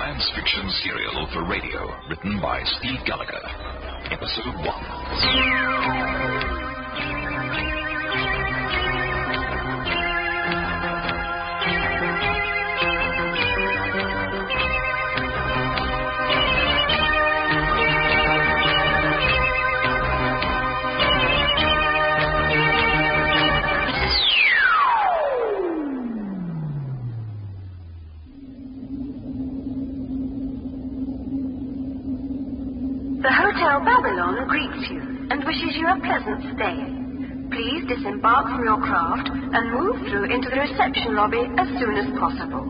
science fiction serial for radio, written by Stephen Gallagher. Episode 1. Babylon greets you and wishes you a pleasant stay. Please disembark from your craft and move through into the reception lobby as soon as possible.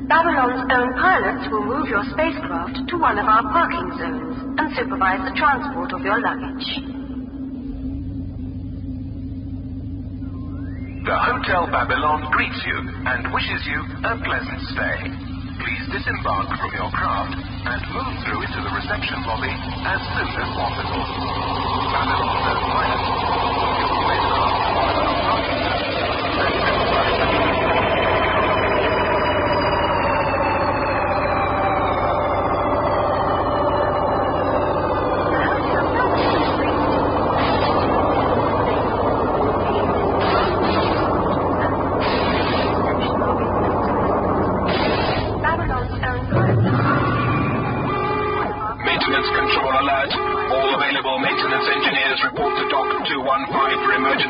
Babylon's own pilots will move your spacecraft to one of our parking zones and supervise the transport of your luggage. The Hotel Babylon greets you and wishes you a pleasant stay. Please disembark from your craft and move through into the reception lobby as soon as possible. Babylon's own pilots will move your spacecraft to one of our parking zones and supervise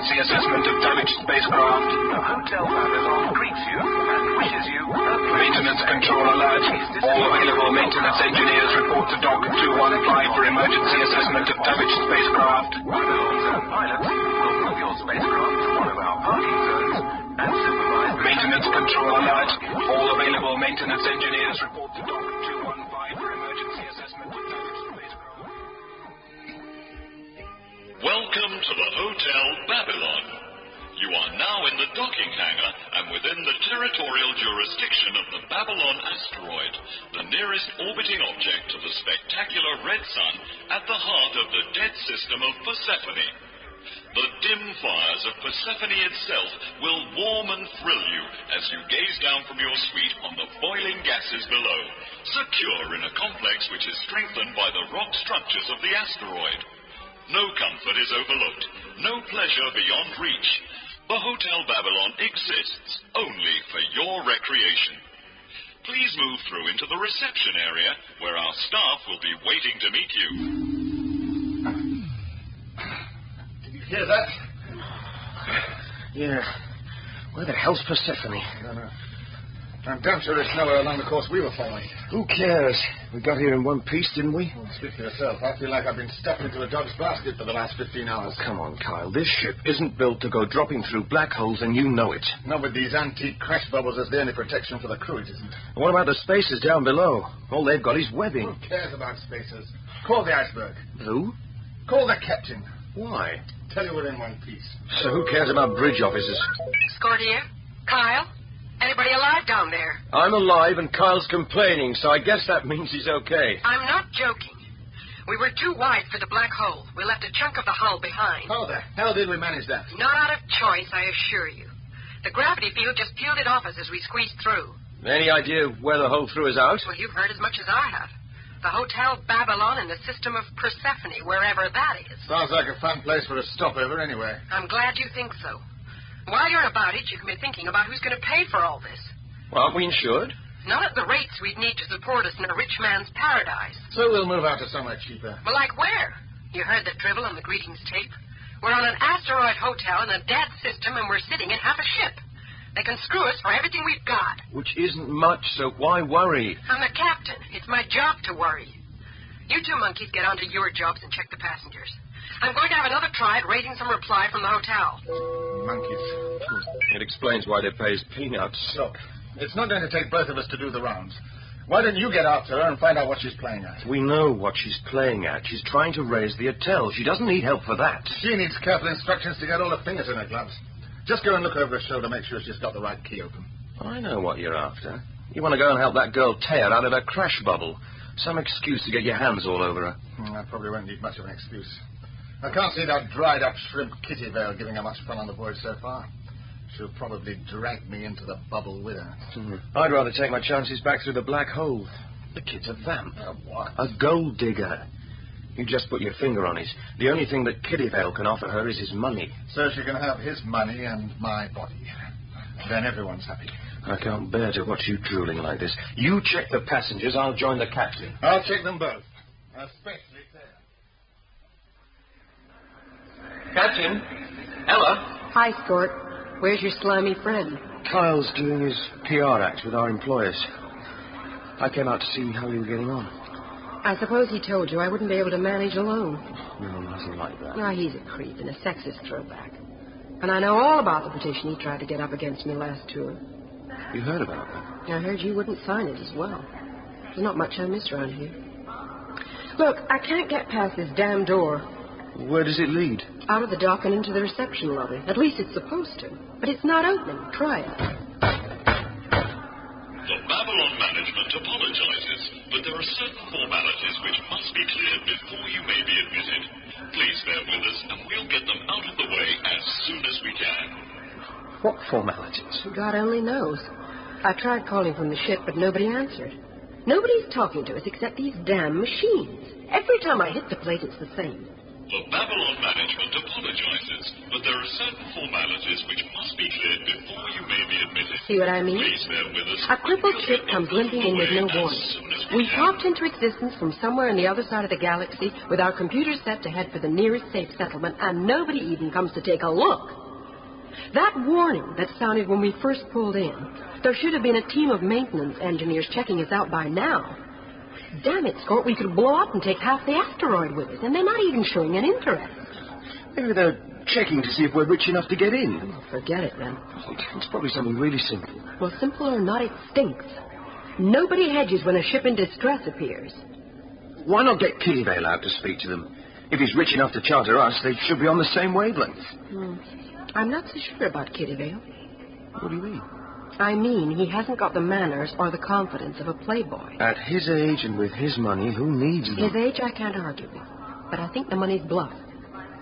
the assessment of damaged spacecraft. The Hotel Babylon greets you and wishes you a maintenance control alert. All available maintenance engineers report to Dock 215 for emergency assessment of damaged spacecraft. Babylon's own pilots will move your spacecraft to one of our parking zones and supervise maintenance control alert. All available maintenance engineers report to Dock 215 for emergency assessment of damaged spacecraft. Welcome to the Hotel Babylon. You are now in the docking hangar and within the territorial jurisdiction of the Babylon asteroid, the nearest orbiting object to the spectacular red sun at the heart of the dead system of Persephone. The dim fires of Persephone itself will warm and thrill you as you gaze down from your suite on the boiling gases below, secure in a complex which is strengthened by the rock structures of the asteroid. No comfort is overlooked, no pleasure beyond reach. The Hotel Babylon exists only for your recreation. Please move through into the reception area where our staff will be waiting to meet you. Did you hear that? Yeah. Where the hell's Persephone? I don't know. I'm damn sure it's nowhere along the course we were following. Who cares? We got here in one piece, didn't we? Well, speak for yourself. I feel like I've been stuffed into a dog's basket for the last 15 hours. Oh, come on, Kyle. This ship isn't built to go dropping through black holes, and you know it. Not with these antique crash bubbles as the only protection for the crew, it isn't. What about the spacers down below? All they've got is webbing. Who cares about spacers? Call the iceberg. Who? Call the captain. Why? Tell you we're in one piece. So who cares about bridge officers? Scordia? Kyle? Anybody alive down there? I'm alive and Kyle's complaining, so I guess that means he's okay. I'm not joking. We were too wide for the black hole. We left a chunk of the hull behind. How the hell did we manage that? Not out of choice, I assure you. The gravity field just peeled it off us as we squeezed through. Any idea where the hole through is out? Well, you've heard as much as I have. The Hotel Babylon in the system of Persephone, wherever that is. Sounds like a fun place for a stopover anyway. I'm glad you think so. While you're about it, you can be thinking about who's going to pay for all this. Well, aren't we insured? Not at the rates we'd need to support us in a rich man's paradise. So we'll move out to somewhere cheaper. Well, like where? You heard the drivel on the greetings tape. We're on an asteroid hotel in a dead system, and we're sitting in half a ship. They can screw us for everything we've got. Which isn't much, so why worry? I'm the captain. It's my job to worry. You two monkeys get onto your jobs and check the passengers. I'm going to have another try at raising some reply from the hotel. Monkeys. It explains why they pay us peanuts. Look, it's not going to take both of us to do the rounds. Why don't you get after her and find out what she's playing at? We know what she's playing at. She's trying to raise the Attell. She doesn't need help for that. She needs careful instructions to get all her fingers in her gloves. Just go and look over her shoulder, make sure she's got the right key open. I know what you're after. You want to go and help that girl tear out of her crash bubble. Some excuse to get your hands all over her. I probably won't need much of an excuse. I can't see that dried-up shrimp kitty veil giving her much fun on the voyage so far. She'll probably drag me into the bubble with her. I'd rather take my chances back through the black hole. The kid's a vamp. What? A gold digger. You just put your finger on it. The only thing that Kittyvale can offer her is his money. So she can have his money and my body. Then everyone's happy. I can't bear to watch you drooling like this. You check the passengers, I'll join the captain. I'll check them both. Especially Claire. Captain? Ella? Hi, Scort. Where's your slimy friend? Kyle's doing his PR act with our employers. I came out to see how you were getting on. I suppose he told you I wouldn't be able to manage alone. No, nothing like that. No, he's a creep and a sexist throwback. And I know all about the petition he tried to get up against me last tour. You heard about that? I heard you wouldn't sign it as well. There's not much I miss around here. Look, I can't get past this damn door. Where does it lead? Out of the dock and into the reception lobby. At least it's supposed to. But it's not opening. Try it. The Babylon management apologizes, but there are certain formalities which must be cleared before you may be admitted. Please bear with us, and we'll get them out of the way as soon as we can. What formalities? God only knows. I tried calling from the ship, but nobody answered. Nobody's talking to us except these damn machines. Every time I hit the place, it's the same. The Babylon management apologizes, but there are certain formalities which must be cleared before you may be admitted. See what I mean? Please bear with us. A crippled ship comes limping in with no warning. We popped into existence from somewhere on the other side of the galaxy with our computers set to head for the nearest safe settlement, and nobody even comes to take a look. That warning that sounded when we first pulled in, there should have been a team of maintenance engineers checking us out by now. Damn it, Scott, we could blow up and take half the asteroid with us, and they're not even showing an interest. Maybe they're checking to see if we're rich enough to get in. Oh, forget it, then. It's probably something really simple. Well, simple or not, it stinks. Nobody hedges when a ship in distress appears. Why not get Kittyvale out to speak to them? If he's rich enough to charter us, they should be on the same wavelength. I'm not so sure about Kittyvale. What do you mean? I mean, he hasn't got the manners or the confidence of a playboy. At his age and with his money, who needs them? His age I can't argue with, but I think the money's bluff.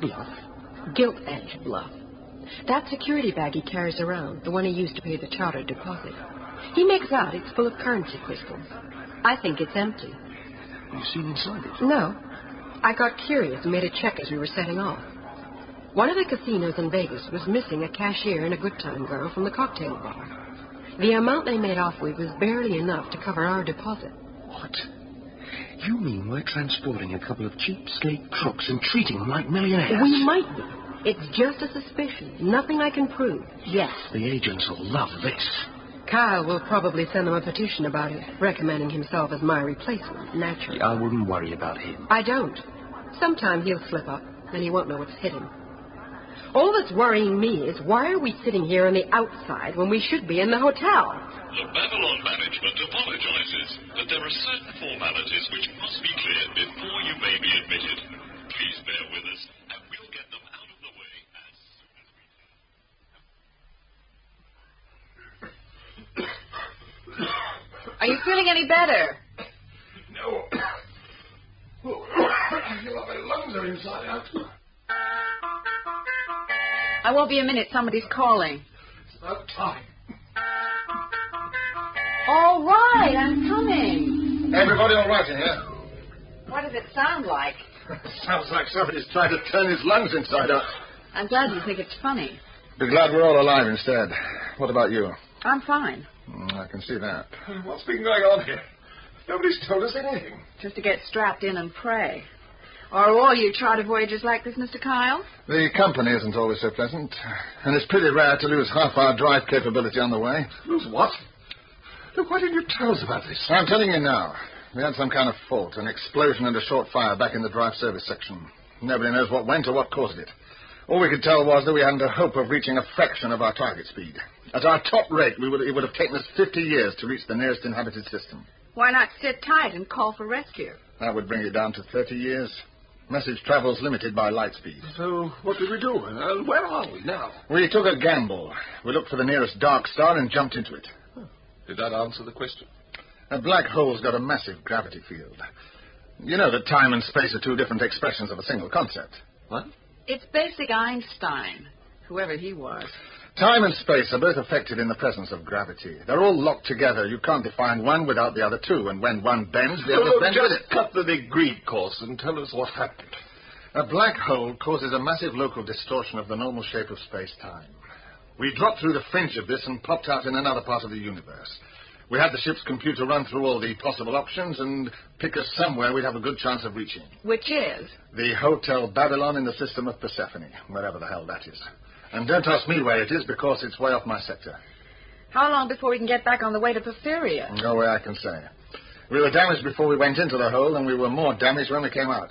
Bluff? Gilt-edged bluff. That security bag he carries around, the one he used to pay the charter deposit, he makes out it's full of currency crystals. I think it's empty. Have you seen inside it? No. I got curious and made a check as we were setting off. One of the casinos in Vegas was missing a cashier and a good time girl from the cocktail bar. The amount they made off with was barely enough to cover our deposit. What? You mean we're transporting a couple of cheapskate crooks and treating them like millionaires? We might be. It's just a suspicion. Nothing I can prove. Yes. The agents will love this. Kyle will probably send them a petition about it, recommending himself as my replacement, naturally. I wouldn't worry about him. I don't. Sometime he'll slip up, and he won't know what's hit him. All that's worrying me is why are we sitting here on the outside when we should be in the hotel? The Babylon management apologizes, but there are certain formalities which must be cleared before you may be admitted. Please bear with us, and we'll get them out of the way as soon as we can. Are you feeling any better? No. I feel like my lungs are inside out. I won't be a minute. Somebody's calling. It's about time. All right, I'm coming. Everybody all right in here? What does it sound like? Sounds like somebody's trying to turn his lungs inside out. I'm glad you think it's funny. Be glad we're all alive instead. What about you? I'm fine. I can see that. What's been going on here? Nobody's told us anything. Just to get strapped in and pray. Are all you charter voyagers like this, Mr. Kyle? The company isn't always so pleasant, and it's pretty rare to lose half our drive capability on the way. Lose what? Look, why didn't you tell us about this? I'm telling you now. We had some kind of fault, an explosion and a short fire back in the drive service section. Nobody knows what went or what caused it. All we could tell was that we hadn't a hope of reaching a fraction of our target speed. At our top rate, it would have taken us 50 years to reach the nearest inhabited system. Why not sit tight and call for rescue? That would bring it down to 30 years. Message travel's limited by light speed. So, what did we do? Where are we now? We took a gamble. We looked for the nearest dark star and jumped into it. Did that answer the question? A black hole's got a massive gravity field. You know that time and space are two different expressions of a single concept. What? It's basic Einstein, whoever he was. Time and space are both affected in the presence of gravity. They're all locked together. You can't define one without the other two, and when one bends, the other bends with it. Cut the big Greek course and tell us what happened. A black hole causes a massive local distortion of the normal shape of space-time. We dropped through the fringe of this and popped out in another part of the universe. We had the ship's computer run through all the possible options and pick us somewhere we'd have a good chance of reaching. Which is? The Hotel Babylon in the system of Persephone, wherever the hell that is. And don't ask me where it is, because it's way off my sector. How long before we can get back on the way to Porphyria? No way I can say. We were damaged before we went into the hole, and we were more damaged when we came out.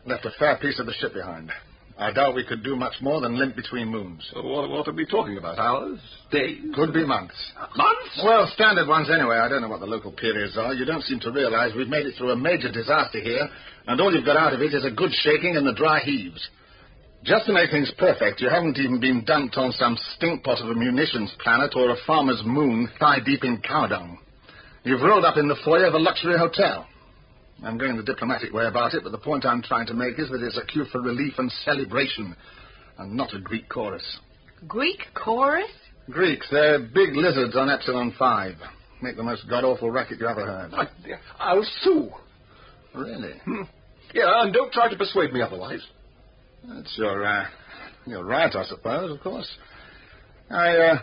Left a fair piece of the ship behind. I doubt we could do much more than limp between moons. So what are we talking about? Hours? Days? Could be months. Months? Well, standard ones anyway. I don't know what the local periods are. You don't seem to realize we've made it through a major disaster here, and all you've got out of it is a good shaking and the dry heaves. Just to make things perfect, you haven't even been dumped on some stinkpot of a munitions planet or a farmer's moon thigh-deep in cow dung. You've rolled up in the foyer of a luxury hotel. I'm going the diplomatic way about it, but the point I'm trying to make is that it's a cue for relief and celebration, and not a Greek chorus. Greek chorus? Greeks, they're big lizards on Epsilon 5. Make the most god-awful racket you ever heard. I'll sue. Really? Yeah, and don't try to persuade me otherwise. That's your right, I suppose, of course. I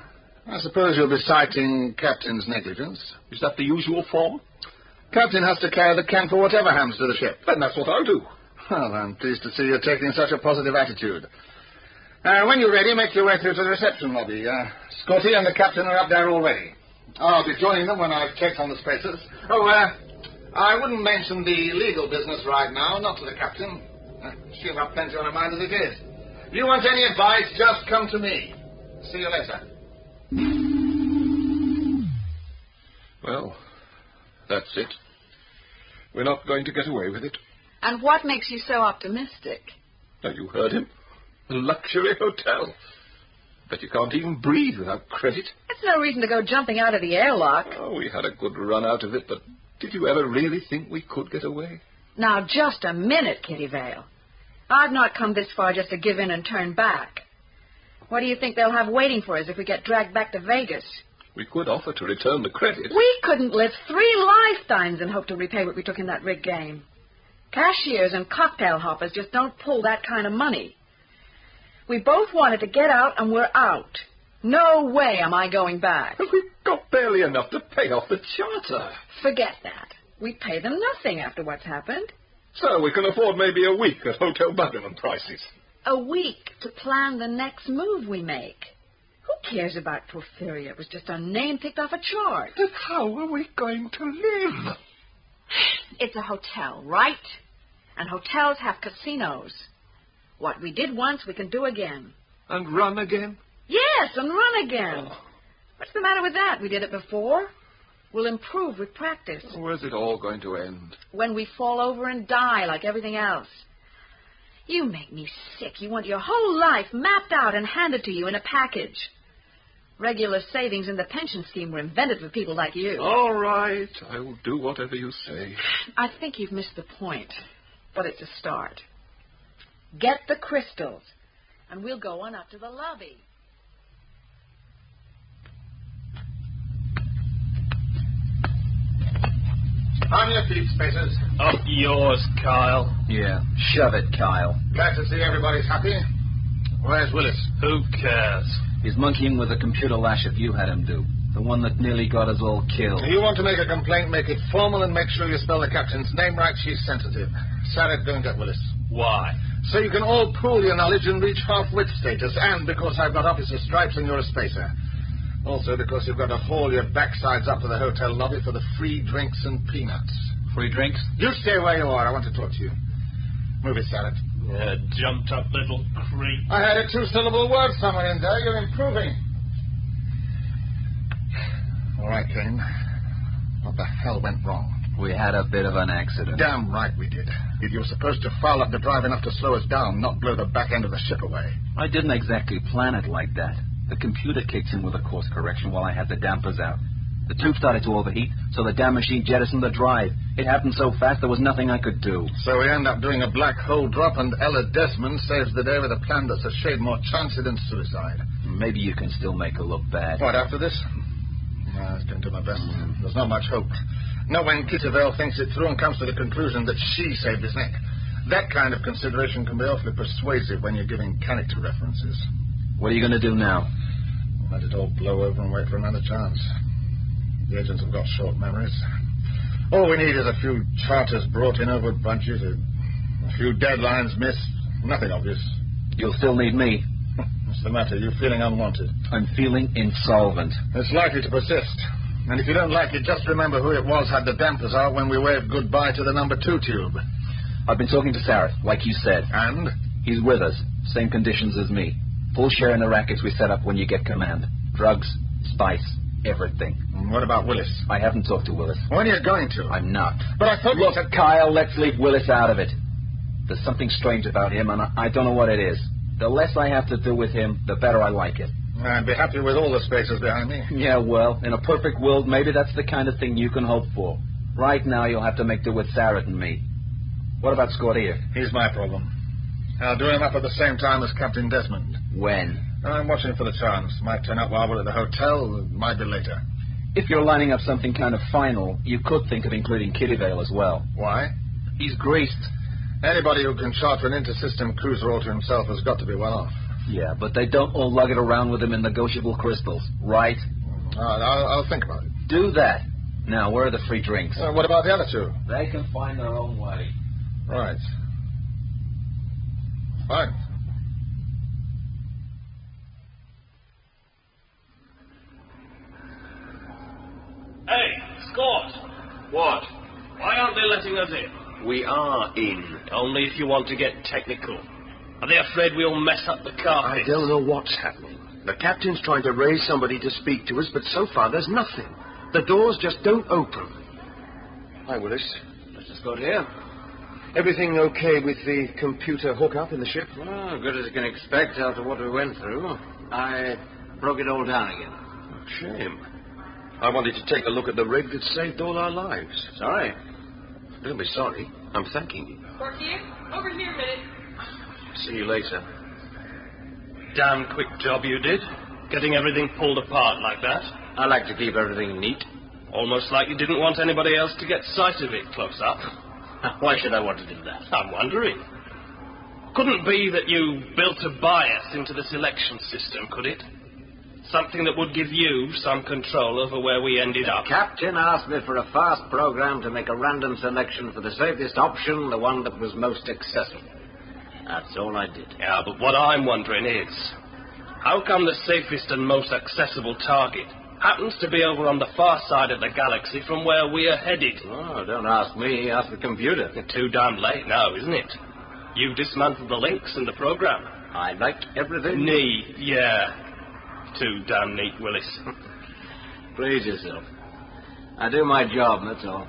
suppose you'll be citing captain's negligence. Is that the usual form? Captain has to carry the can for whatever happens to the ship. Then that's what I'll do. Well, I'm pleased to see you're taking such a positive attitude. When you're ready, make your way through to the reception lobby. Scotty and the captain are up there already. I'll be joining them when I've checked on the spacers. I wouldn't mention the legal business right now, not to the captain. She'll have plenty on her mind as it is. If you want any advice, just come to me. See you later. Well, that's it. We're not going to get away with it. And what makes you so optimistic? Now, you heard him. A luxury hotel. But you can't even breathe without credit. That's no reason to go jumping out of the airlock. Oh, we had a good run out of it, but did you ever really think we could get away? Now, just a minute, Kitty Vale. I've not come this far just to give in and turn back. What do you think they'll have waiting for us if we get dragged back to Vegas? We could offer to return the credit. We couldn't live 3 lifetimes and hope to repay what we took in that rigged game. Cashiers and cocktail hoppers just don't pull that kind of money. We both wanted to get out, and we're out. No way am I going back. We've got barely enough to pay off the charter. Forget that. We pay them nothing after what's happened. So we can afford maybe a week at Hotel Babylon prices. A week to plan the next move we make. Who cares about Porphyria? It was just a name picked off a chart. Then how are we going to live? It's a hotel, right? And hotels have casinos. What we did once, we can do again. And run again? Yes, and run again. Oh. What's the matter with that? We did it before. We'll improve with practice. Where's it all going to end? When we fall over and die like everything else. You make me sick. You want your whole life mapped out and handed to you in a package. Regular savings in the pension scheme were invented for people like you. All right. I will do whatever you say. I think you've missed the point, but it's a start. Get the crystals, and we'll go on up to the lobby. On your feet, Spacers. Up yours, Kyle. Yeah, shove it, Kyle. Glad to see everybody's happy. Where's Willis? Who cares? He's monkeying with the computer lash you had him do. The one that nearly got us all killed. If you want to make a complaint, make it formal and make sure you spell the captain's name right. She's sensitive. Sarah, go and get Willis. Why? So you can all pool your knowledge and reach half-wit status, and because I've got officer stripes and you're a spacer. Also because you've got to haul your backsides up to the hotel lobby for the free drinks and peanuts. Free drinks? You stay where you are. I want to talk to you. Move it, Sarah. Yeah, jumped up little creep. I had a 2-syllable word somewhere in there. You're improving. All right, Kane. What the hell went wrong? We had a bit of an accident. Damn right we did. You were supposed to foul up the drive enough to slow us down, not blow the back end of the ship away. I didn't exactly plan it like that. The computer kicked in with a course correction while I had the dampers out. The tube started to overheat, so the damn machine jettisoned the drive. It happened so fast there was nothing I could do. So we end up doing a black hole drop, and Ella Desmond saves the day with a plan that's a shade more chancy than suicide. Maybe you can still make her look bad. What, after this? No, I was going to do my best. There's not much hope. Not when Kitterville thinks it through and comes to the conclusion that she saved his neck. That kind of consideration can be awfully persuasive when you're giving character references. What are you going to do now? Let it all blow over and wait for another chance. The agents have got short memories. All we need is a few charters brought in over budget, a few deadlines missed. Nothing obvious. You'll still need me. What's the matter? You're feeling unwanted. I'm feeling insolvent. It's likely to persist. And if you don't like it, just remember who it was had the dampers out when we waved goodbye to the number 2 tube. I've been talking to Sarah, like you said. And? He's with us. Same conditions as me. Full share in the rackets we set up when you get command. Drugs, spice, everything. And what about Willis? I haven't talked to Willis. When are you going to? I'm not. But I thought... Look, Kyle, let's leave Willis out of it. There's something strange about him, and I don't know what it is. The less I have to do with him, the better I like it. I'd be happy with all the spaces behind me. Yeah, well, in a perfect world, maybe that's the kind of thing you can hope for. Right now, you'll have to make do with Sarah and me. What about Scordia? He's my problem. I'll do him up at the same time as Captain Desmond. When? I'm watching for the chance. Might turn up while we're at the hotel, might be later. If you're lining up something kind of final, you could think of including Kittyvale as well. Why? He's greased. Anybody who can charter an inter-system cruiser all to himself has got to be well off. Yeah, but they don't all lug it around with them in negotiable crystals, right? All right, I'll think about it. Do that. Now, where are the free drinks? What about the other 2? They can find their own way. Right. Fine. Hey, Scott. What? Why aren't they letting us in? We are in. Only if you want to get technical. Are they afraid we'll mess up the carpet? I don't know what's happening. The captain's trying to raise somebody to speak to us, but so far there's nothing. The doors just don't open. Hi, Willis. Mr. Scott here. Everything okay with the computer hookup in the ship? Well, good as you can expect after what we went through. I broke it all down again. Shame. I wanted to take a look at the rig that saved all our lives. Sorry. Don't be sorry. I'm thanking you. Portier, over here a minute. See you later. Damn quick job you did. Getting everything pulled apart like that. I like to keep everything neat. Almost like you didn't want anybody else to get sight of it close up. Why should I want to do that? I'm wondering. Couldn't be that you built a bias into the selection system, could it? Something that would give you some control over where we ended up. Captain asked me for a fast program to make a random selection for the safest option, the one that was most accessible. That's all I did. Yeah, but what I'm wondering is, how come the safest and most accessible target happens to be over on the far side of the galaxy from where we're headed? Oh, don't ask me, ask the computer. You're too damn late now, isn't it? You've dismantled the links in the program. I like everything. Neat, yeah. Too damn neat, Willis. Please yourself. I do my job, that's all.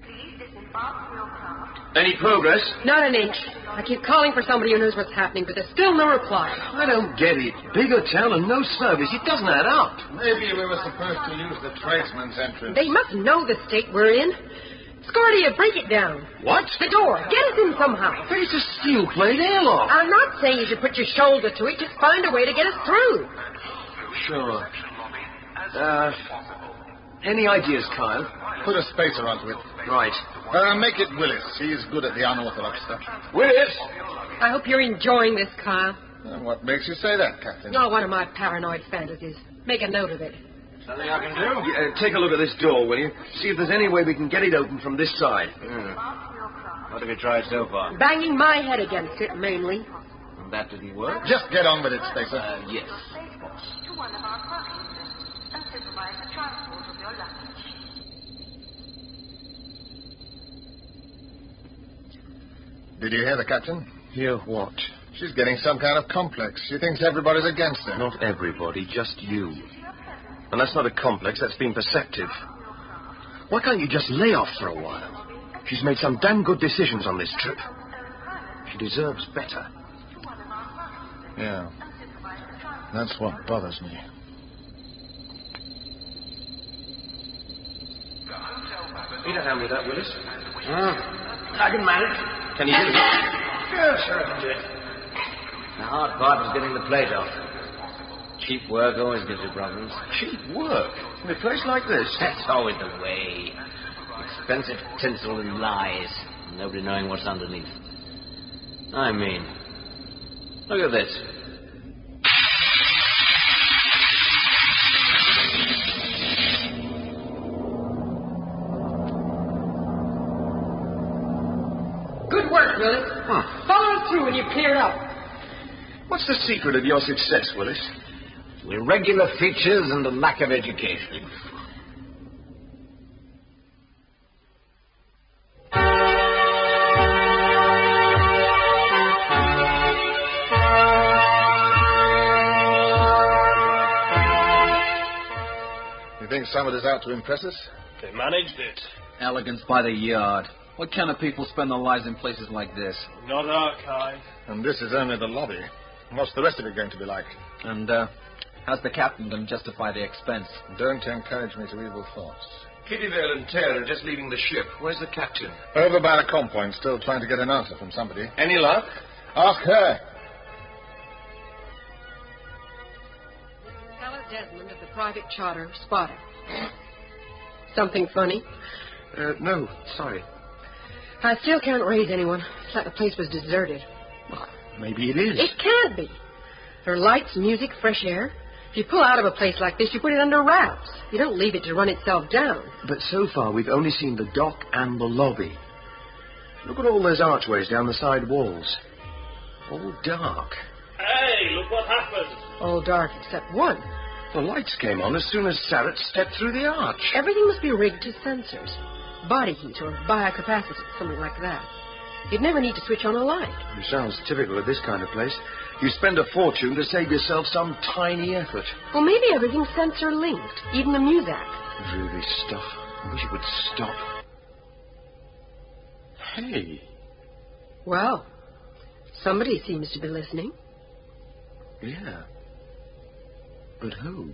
Please disembark from your craft. Any progress? Not an inch. I keep calling for somebody who knows what's happening, but there's still no reply. I don't get it. Big hotel and no service. It doesn't add up. Maybe we were supposed to use the tradesman's entrance. They must know the state we're in. Scordia, break it down. What? The door. Get us in somehow. But it's a steel-plate airlock. I'm not saying you should put your shoulder to it. Just find a way to get us through. Sure. Any ideas, Kyle? Put a spacer onto it. Right. Make it Willis. He's good at the unorthodox stuff. Willis! I hope you're enjoying this, Kyle. What makes you say that, Captain? Oh, one of my paranoid fantasies. Make a note of it. Something I can do? Yeah, take a look at this door, will you? See if there's any way we can get it open from this side. What have you tried so far? Banging my head against it, mainly. And that didn't work? Just get on with it, Spacer. Yes. To one of our parking and supervise the transport of your luggage. Did you hear the captain? Hear what? She's getting some kind of complex. She thinks everybody's against her. Not everybody, just you. And that's not a complex, that's been perceptive. Why can't you just lay off for a while? She's made some damn good decisions on this trip. She deserves better. Yeah. That's what bothers me. Need a hand with that, Willis? I can manage. Can you do it? Yeah, sure I can do it. The hard part is getting the plate off. Cheap work always gives you problems. Cheap work? In a place like this? That's always the way. Expensive tinsel and lies. Nobody knowing what's underneath. I mean, look at this. Good work, Willis. Follow us through when you've cleared up. What's the secret of your success, Willis? Irregular features and a lack of education. You think somebody's out to impress us? They managed it. Elegance by the yard. What kind of people spend their lives in places like this? Not our kind. And this is only the lobby. What's the rest of it going to be like? And, how's the captain going to justify the expense? Don't encourage me to evil thoughts. Kittyvale and Taylor are just leaving the ship. Where's the captain? Over by the com point, still trying to get an answer from somebody. Any luck? Ask her. Fella Desmond of the private charter, Sparta. Something funny? No, sorry. I still can't raise anyone. It's like the place was deserted. Well, maybe it is. It can't be. There are lights, music, fresh air. If you pull out of a place like this, you put it under wraps. You don't leave it to run itself down. But so far, we've only seen the dock and the lobby. Look at all those archways down the side walls. All dark. Hey, look what happened. All dark except one. The lights came on as soon as Sarrett stepped through the arch. Everything must be rigged to sensors. Body heat or biocapacity, something like that. You'd never need to switch on a light. It sounds typical of this kind of place. You spend a fortune to save yourself some tiny effort. Well, maybe everything's sensor-linked, even the music. Really stuff. I wish it would stop. Hey. Well, somebody seems to be listening. Yeah. But who?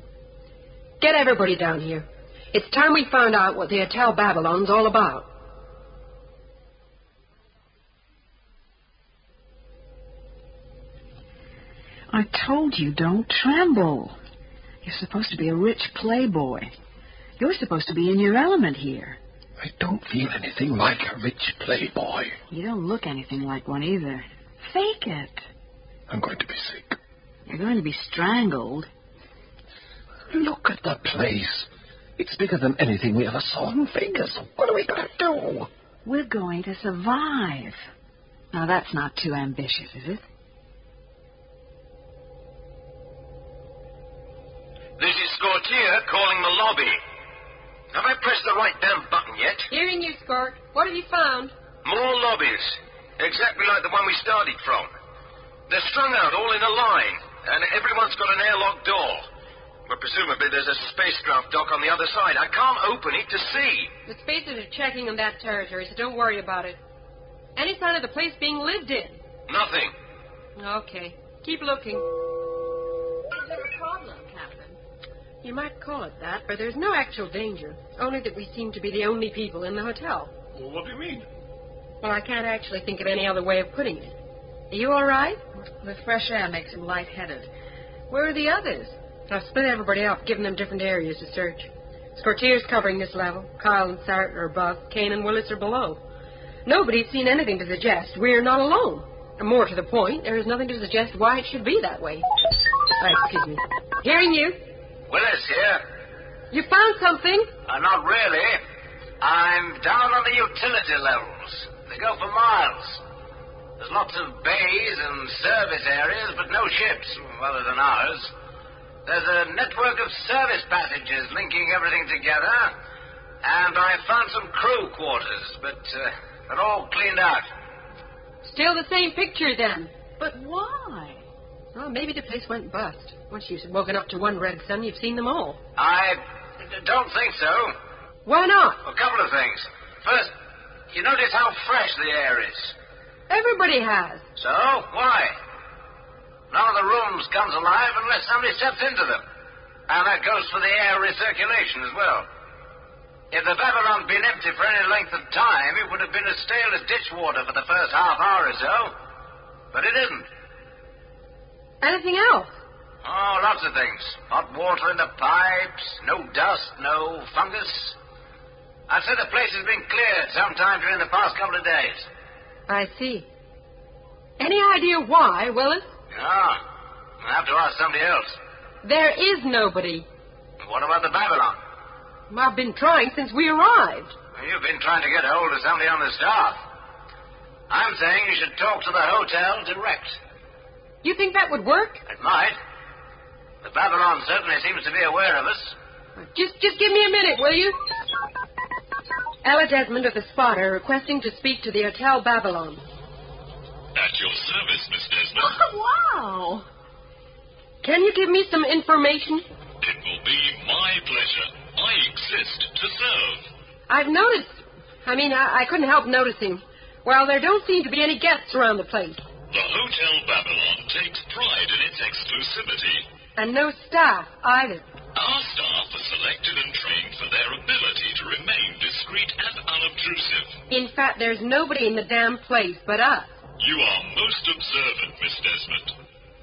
Get everybody down here. It's time we found out what the Hotel Babylon's all about. I told you, don't tremble. You're supposed to be a rich playboy. You're supposed to be in your element here. I don't feel anything like a rich playboy. You don't look anything like one either. Fake it. I'm going to be sick. You're going to be strangled. Look at the place. It's bigger than anything we ever saw in Vegas. What are we going to do? We're going to survive. Now, that's not too ambitious, is it? This is Scortier calling the lobby. Have I pressed the right damn button yet? Hearing you, Scort. What have you found? More lobbies. Exactly like the one we started from. They're strung out all in a line, and everyone's got an airlock door. But presumably there's a spacecraft dock on the other side. I can't open it to see. The spacers are checking on that territory, so don't worry about it. Any sign of the place being lived in? Nothing. Okay. Keep looking. Is there a problem, Captain? You might call it that, but there's no actual danger. Only that we seem to be the only people in the hotel. Well, what do you mean? Well, I can't actually think of any other way of putting it. Are you all right? The fresh air makes him lightheaded. Where are the others? I've split everybody up, given them different areas to search. Scortier's covering this level. Kyle and Sarrett are above. Kane and Willis are below. Nobody's seen anything to suggest we're not alone. And more to the point, there is nothing to suggest why it should be that way. Excuse me. Hearing you. Willis here. You found something? Not really. I'm down on the utility levels. They go for miles. There's lots of bays and service areas, but no ships, other than ours. There's a network of service passages linking everything together, and I found some crew quarters, but they're all cleaned out. Still the same picture, then. But why? Well, maybe the place went bust. Once you've woken up to one red sun, you've seen them all. I don't think so. Why not? A couple of things. First, you notice how fresh the air is. Everybody has. So, why? None of the rooms comes alive unless somebody steps into them. And that goes for the air recirculation as well. If the Babylon had been empty for any length of time, it would have been as stale as ditch water for the first half hour or so. But it isn't. Anything else? Oh, lots of things. Hot water in the pipes, no dust, no fungus. I'd say the place has been cleared sometime during the past couple of days. I see. Any idea why, Willis? No. I'll have to ask somebody else. There is nobody. What about the Babylon? I've been trying since we arrived. Well, you've been trying to get hold of somebody on the staff. I'm saying you should talk to the hotel direct. You think that would work? It might. The Babylon certainly seems to be aware of us. Just give me a minute, will you? Ella Desmond of the Sparta requesting to speak to the Hotel Babylon. At your service, Miss Desmond. Oh, wow. Can you give me some information? It will be my pleasure. I exist to serve. I've noticed. I couldn't help noticing. Well, there don't seem to be any guests around the place. The Hotel Babylon takes pride in its exclusivity. And no staff, either. Our staff are selected and trained for their ability to remain discreet and unobtrusive. In fact, there's nobody in the damn place but us. You are most observant, Miss Desmond.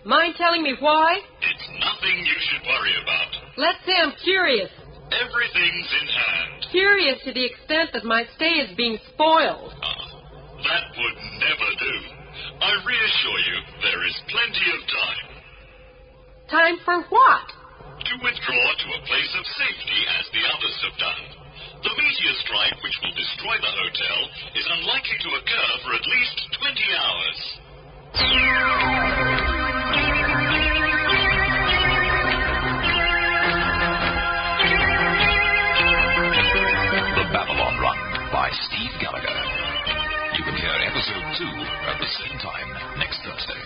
Mind telling me why? It's nothing you should worry about. Let's say I'm curious. Everything's in hand. Curious to the extent that my stay is being spoiled. That would never do. I reassure you, there is plenty of time. Time for what? To withdraw to a place of safety, as the others have done. The meteor strike, which will destroy the hotel, is unlikely to occur for at least 20 hours. The Babylon Run by Steve Gallagher. You can hear episode 2 at the same time next Thursday.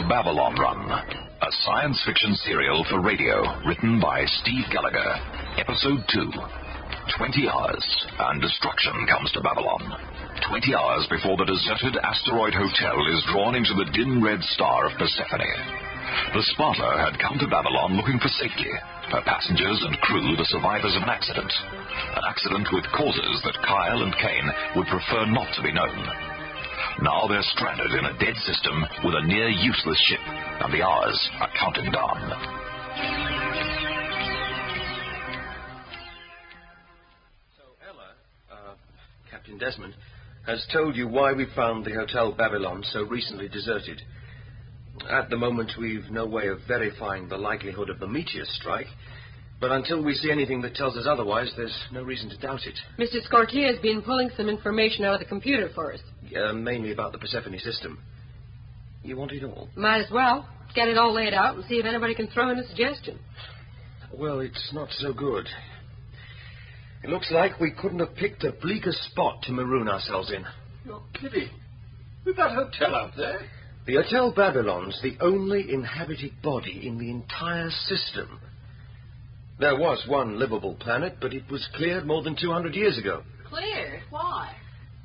Babylon Run, a science fiction serial for radio, written by Steve Gallagher. Episode 2. 20 hours, and destruction comes to Babylon. 20 hours before the deserted asteroid hotel is drawn into the dim red star of Persephone. The Sparta had come to Babylon looking for safety. Her passengers and crew the survivors of an accident. An accident with causes that Kyle and Kane would prefer not to be known. Now they're stranded in a dead system with a near useless ship, and the hours are counting down. So Ella, Captain Desmond, has told you why we found the Hotel Babylon so recently deserted. At the moment, we've no way of verifying the likelihood of the meteor strike, but until we see anything that tells us otherwise, there's no reason to doubt it. Mr. Scortia has been pulling some information out of the computer for us. Mainly about the Persephone system. You want it all? Might as well. Get it all laid out and see if anybody can throw in a suggestion. Well, it's not so good. It looks like we couldn't have picked a bleaker spot to maroon ourselves in. You're kidding. With that hotel out there? The Hotel Babylon's the only inhabited body in the entire system. There was one livable planet, but it was cleared more than 200 years ago. Cleared? Why?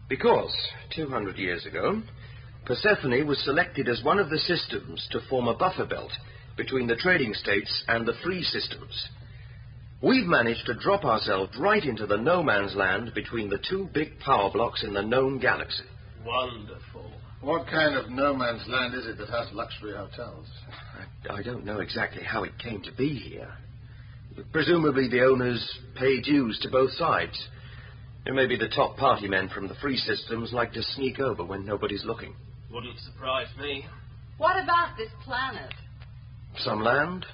Because, 200 years ago, Persephone was selected as one of the systems to form a buffer belt between the trading states and the free systems. We've managed to drop ourselves right into the no-man's land between the two big power blocks in the known galaxy. Wonderful. What kind of no-man's land is it that has luxury hotels? I don't know exactly how it came to be here. Presumably the owners pay dues to both sides. Maybe the top party men from the free systems like to sneak over when nobody's looking. Wouldn't surprise me. What about this planet? Some land,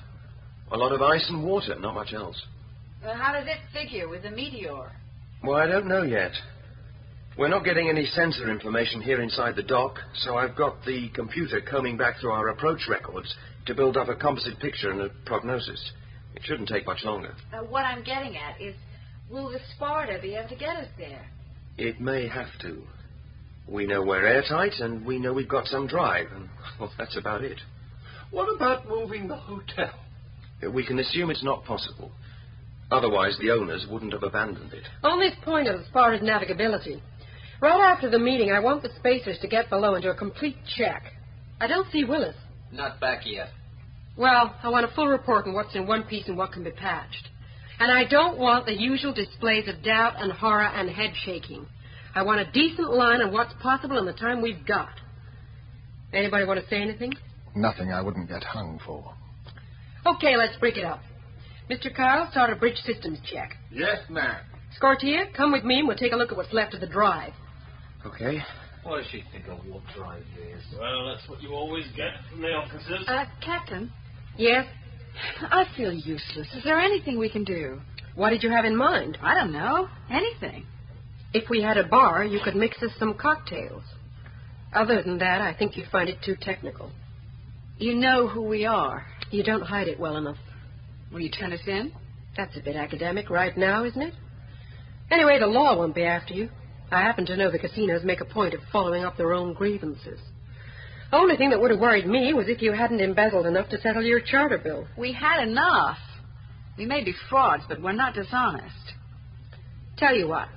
A lot of ice and water, not much else. Well, how does it figure with the meteor? Well, I don't know yet. We're not getting any sensor information here inside the dock, so I've got the computer combing back through our approach records to build up a composite picture and a prognosis. It shouldn't take much longer. What I'm getting at is, will the Sparta be able to get us there? It may have to. We know we're airtight, and we know we've got some drive, and, well, that's about it. What about moving the hotel? We can assume it's not possible. Otherwise, the owners wouldn't have abandoned it. On this point of Sparta's navigability, right after the meeting, I want the spacers to get below and do a complete check. I don't see Willis. Not back yet. Well, I want a full report on what's in one piece and what can be patched. And I don't want the usual displays of doubt and horror and head shaking. I want a decent line on what's possible in the time we've got. Anybody want to say anything? Nothing I wouldn't get hung for. Okay, let's break it up. Mr. Carl, start a bridge systems check. Yes, ma'am. Scortia, come with me and we'll take a look at what's left of the drive. Okay. What does she think of what drive is? Well, that's what you always get from the officers. Captain? Yes? I feel useless. Is there anything we can do? What did you have in mind? I don't know. Anything. If we had a bar, you could mix us some cocktails. Other than that, I think you'd find it too technical. You know who we are. You don't hide it well enough. Will you turn us in? That's a bit academic right now, isn't it? Anyway, the law won't be after you. I happen to know the casinos make a point of following up their own grievances. The only thing that would have worried me was if you hadn't embezzled enough to settle your charter bill. We had enough. We may be frauds, but we're not dishonest. Tell you what.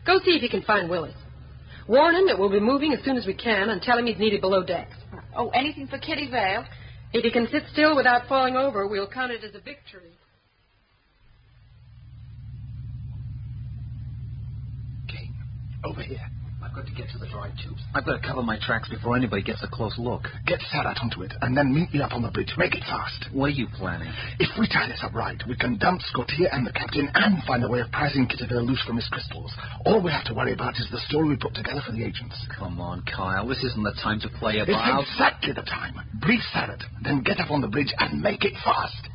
Go see if you can find Willis. Warn him that we'll be moving as soon as we can and tell him he's needed below decks. Oh, anything for Kitty Vale? If he can sit still without falling over, we'll count it as a victory. Kane, over here. I've got to get to the drive tubes. I've got to cover my tracks before anybody gets a close look. Get Sarah onto it, and then meet me up on the bridge. Make it fast. What are you planning? If we tie this up right, we can dump Scortia and the captain and find a way of prizing Piccadilly loose from his crystals. All we have to worry about is the story we put together for the agents. Come on, Kyle. This isn't the time to play It's about. exactly the time. Brief Sarah, then get up on the bridge and make it fast.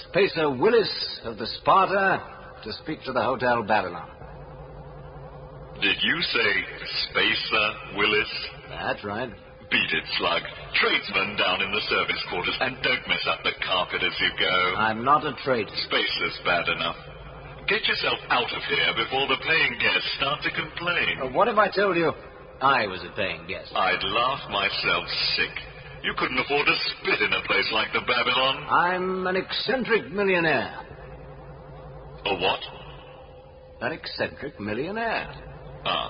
Spacer Willis of the Sparta to speak to the Hotel Babylon. Did you say Spacer Willis? That's right. Beat it, Slug. Tradesman down in the service quarters, and don't mess up the carpet as you go. I'm not a traitor. Spacer's bad enough. Get yourself out of here before the paying guests start to complain. What if I told you I was a paying guest? I'd laugh myself sick. You couldn't afford to spit in a place like the Babylon. I'm an eccentric millionaire. A what? An eccentric millionaire. Ah.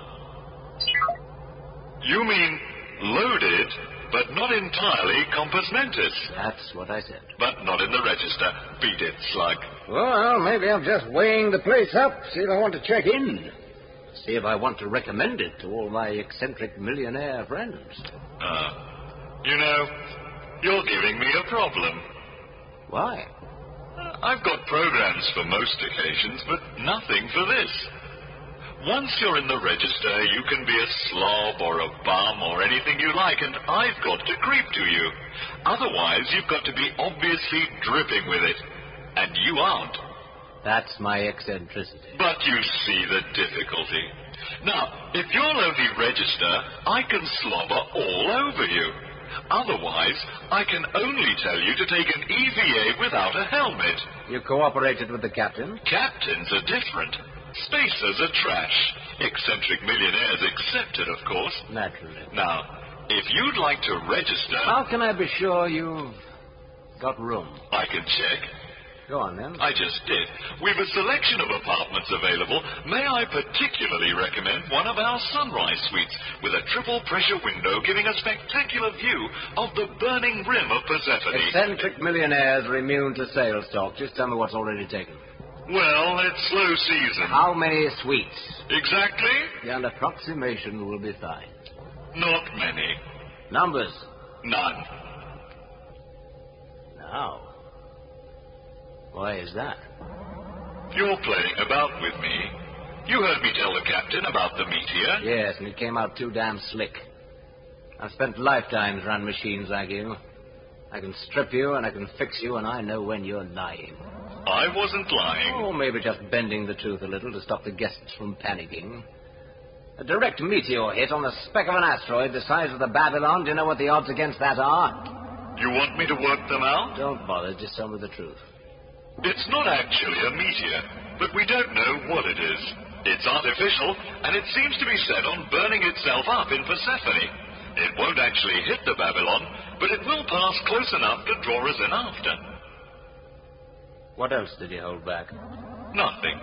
You mean loaded, but not entirely compos mentis. That's what I said. But not in the register. Beat it, Slug. Well, maybe I'm just weighing the place up, see if I want to check in. See if I want to recommend it to all my eccentric millionaire friends. You know, you're giving me a problem. Why? I've got programs for most occasions, but nothing for this. Once you're in the register, you can be a slob or a bum or anything you like, and I've got to creep to you. Otherwise, you've got to be obviously dripping with it. And you aren't. That's my eccentricity. But you see the difficulty. Now, if you'll only register, I can slobber all over you. Otherwise, I can only tell you to take an EVA without a helmet. You cooperated with the captain? Captains are different. Spacers are trash. Eccentric millionaires accepted, of course. Naturally. Now, if you'd like to register... How can I be sure you've got room? I can check. Go on, then. I just did. We've a selection of apartments available. May I particularly recommend one of our sunrise suites with a triple pressure window giving a spectacular view of the burning rim of Persephone. Eccentric millionaires are immune to sales talk. Just tell me what's already taken. Well, it's slow season. How many suites? Exactly? An approximation will be fine. Not many. Numbers? None. Now. Why is that? You're playing about with me. You heard me tell the captain about the meteor. Yes, and it came out too damn slick. I've spent lifetimes around machines like you. I can strip you and I can fix you, and I know when you're lying. I wasn't lying. Oh, maybe just bending the truth a little to stop the guests from panicking. A direct meteor hit on the speck of an asteroid the size of the Babylon. Do you know what the odds against that are? You want me to work them out? Don't bother, just tell me the truth. It's not actually a meteor, but we don't know what it is. It's artificial, and it seems to be set on burning itself up in Persephone. It won't actually hit the Babylon, but it will pass close enough to draw us in after. What else did you hold back? Nothing.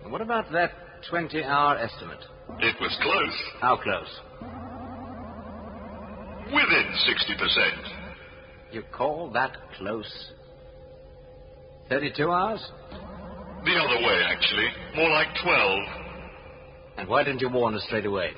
And what about that 20-hour estimate? It was close. How close? Within 60%. You call that close? 32 hours? The other way, actually. More like 12. And why didn't you warn us straight away?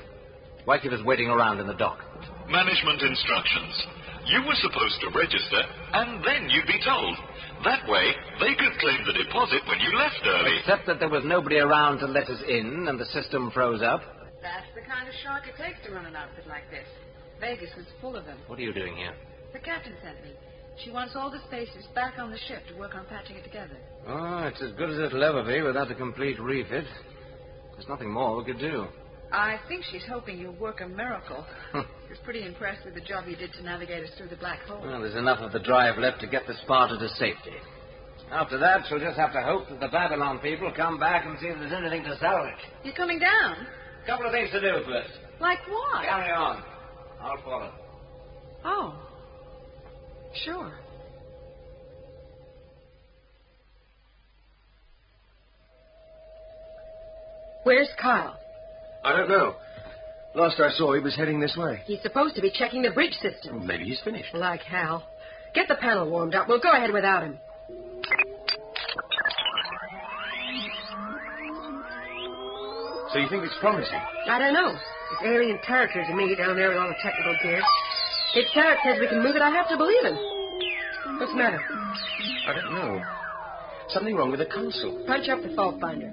Why keep us waiting around in the dock? Management instructions. You were supposed to register, and then you'd be told. That way, they could claim the deposit when you left early. Except that there was nobody around to let us in, and the system froze up. That's the kind of shock it takes to run an outfit like this. Vegas was full of them. What are you doing here? The captain sent me. She wants all the spacers back on the ship to work on patching it together. Oh, it's as good as it'll ever be without a complete refit. There's nothing more we could do. I think she's hoping you'll work a miracle. She was pretty impressed with the job you did to navigate us through the black hole. Well, there's enough of the drive left to get the Sparta to safety. After that, she'll just have to hope that the Babylon people come back and see if there's anything to salvage. You coming down? A couple of things to do first. Like what? Carry on. I'll follow. Oh. Sure. Where's Kyle? I don't know. Last I saw, he was heading this way. He's supposed to be checking the bridge system. Maybe he's finished. Like hell. Get the panel warmed up. We'll go ahead without him. So you think it's promising? I don't know. It's alien territory to me down there with all the technical gear. If Tarek says we can move it, I have to believe him. What's the matter? I don't know. Something wrong with the console. Punch up the fault finder.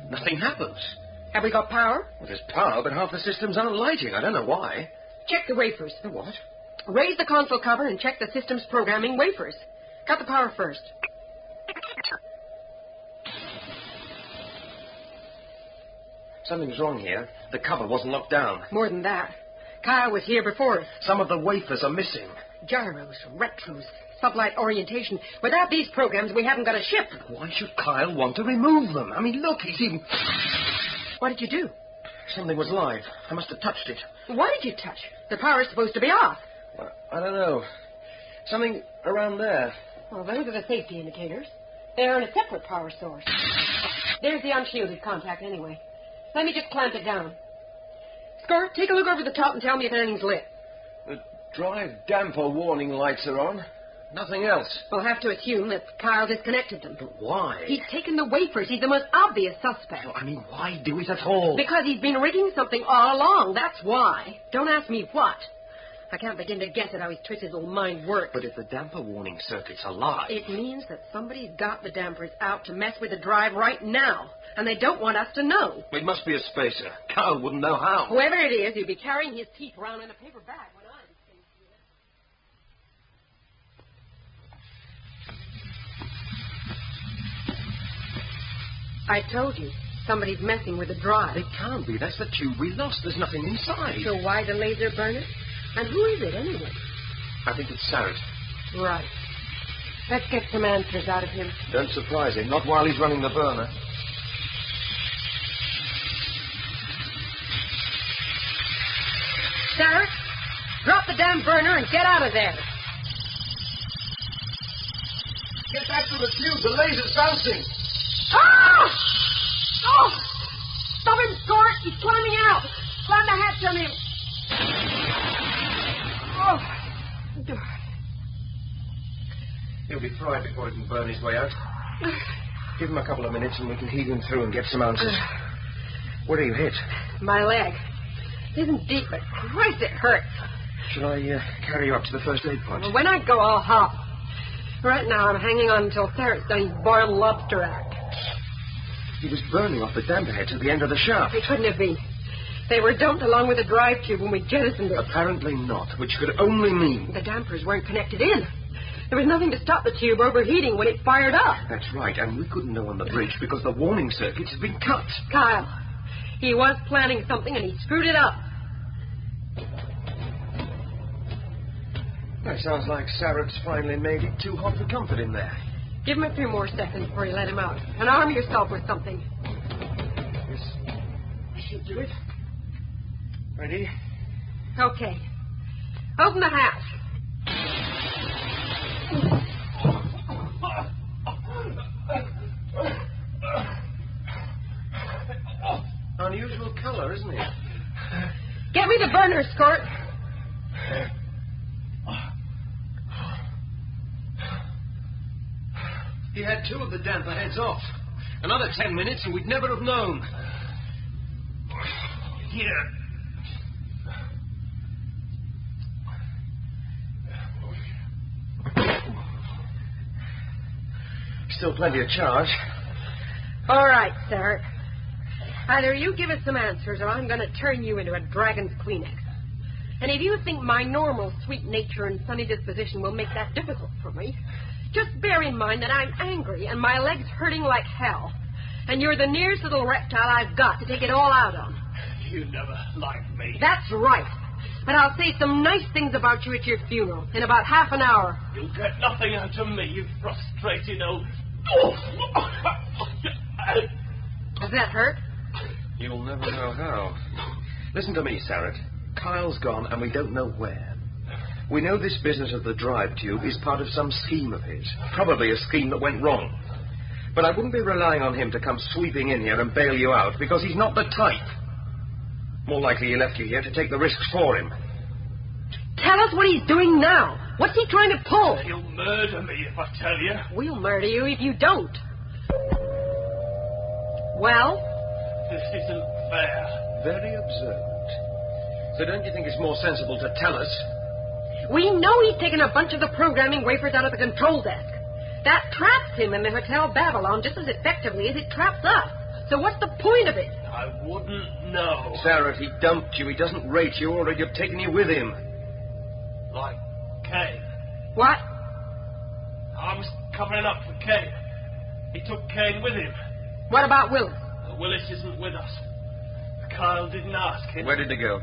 Nothing happens. Have we got power? Well, there's power, but half the systems aren't lighting. I don't know why. Check the wafers. The what? Raise the console cover and check the system's programming wafers. Cut the power first. Something's wrong here. The cover wasn't locked down. More than that. Kyle was here before us. Some of the wafers are missing. Gyros, retros, sublight orientation. Without these programs, we haven't got a ship. Why should Kyle want to remove them? I mean, look, he's even... What did you do? Something was live. I must have touched it. What did you touch? The power's supposed to be off. Well, I don't know. Something around there. Well, those are the safety indicators. They're in a separate power source. There's the unshielded contact, anyway. Let me just clamp it down. Score, take a look over the top and tell me if anything's lit. The drive damper warning lights are on. Nothing else. We'll have to assume that Kyle disconnected them. But why? He's taken the wafers. He's the most obvious suspect. No, I mean, why do it at all? Because he's been rigging something all along. That's why. Don't ask me what. I can't begin to guess at how he's twisted his little mind works. But if the damper warning circuit's alive... It means that somebody's got the dampers out to mess with the drive right now. And they don't want us to know. It must be a spacer. Kyle wouldn't know how. Whoever it is, he'll be carrying his teeth around in a paper bag when I told you. Somebody's messing with the drive. It can't be. That's the tube we lost. There's nothing inside. So why the laser burner? And who is it, anyway? I think it's Sarat. Right. Let's get some answers out of him. Don't surprise him. Not while he's running the burner. Sarah, drop the damn burner and get out of there. Get back to the tube. The laser's bouncing. Ah! Oh! Stop him, Scort. He's climbing out. Climb the hatch on him. Oh. He'll be fried before he can burn his way out. Give him a couple of minutes and we can heave him through and get some answers. Where are you hit? My leg. It isn't deep, but Christ, it hurts. Shall I carry you up to the first aid point? Well, when I go, I'll hop. Right now, I'm hanging on until Sarah's done his boiled lobster act. He was burning off the damper heads at the end of the shaft. It couldn't have been. They were dumped along with the drive tube when we jettisoned it. Apparently not, which could only mean... The dampers weren't connected in. There was nothing to stop the tube overheating when it fired up. That's right, and we couldn't know on the bridge because the warning circuits had been cut. Kyle, he was planning something and he screwed it up. That sounds like Sarah's finally made it too hot for comfort in there. Give him a few more seconds before you let him out. And arm yourself with something. Yes, I should do it. Ready? Okay. Open the hatch. Unusual color, isn't it? Get me the burner, Scort. He had 2 of the damper heads off. Another 10 minutes and we'd never have known. Here. Still plenty of charge. All right, sir. Either you give us some answers or I'm going to turn you into a dragon's Kleenex. And if you think my normal sweet nature and sunny disposition will make that difficult for me, just bear in mind that I'm angry and my leg's hurting like hell. And you're the nearest little reptile I've got to take it all out on. You never liked me. That's right. But I'll say some nice things about you at your funeral in about half an hour. You'll get nothing out of me, you frustrated old... Does that hurt? You'll never know how. Listen to me, Sarah. Kyle's gone and we don't know where. We know this business of the drive tube is part of some scheme of his. Probably a scheme that went wrong. But I wouldn't be relying on him to come sweeping in here and bail you out because he's not the type. More likely he left you here to take the risks for him. Tell us what he's doing now. What's he trying to pull? He'll murder me if I tell you. We'll murder you if you don't. Well? This isn't fair. Very absurd. So don't you think it's more sensible to tell us? We know he's taken a bunch of the programming wafers out of the control desk. That traps him in the Hotel Babylon just as effectively as it traps us. So what's the point of it? I wouldn't know. Sarah, he dumped you. He doesn't rate you, or he'd have taken you with him. Like Kane. What? I was covering up for Kane. He took Kane with him. What about Willis? Willis isn't with us. Kyle didn't ask him. Where did he go?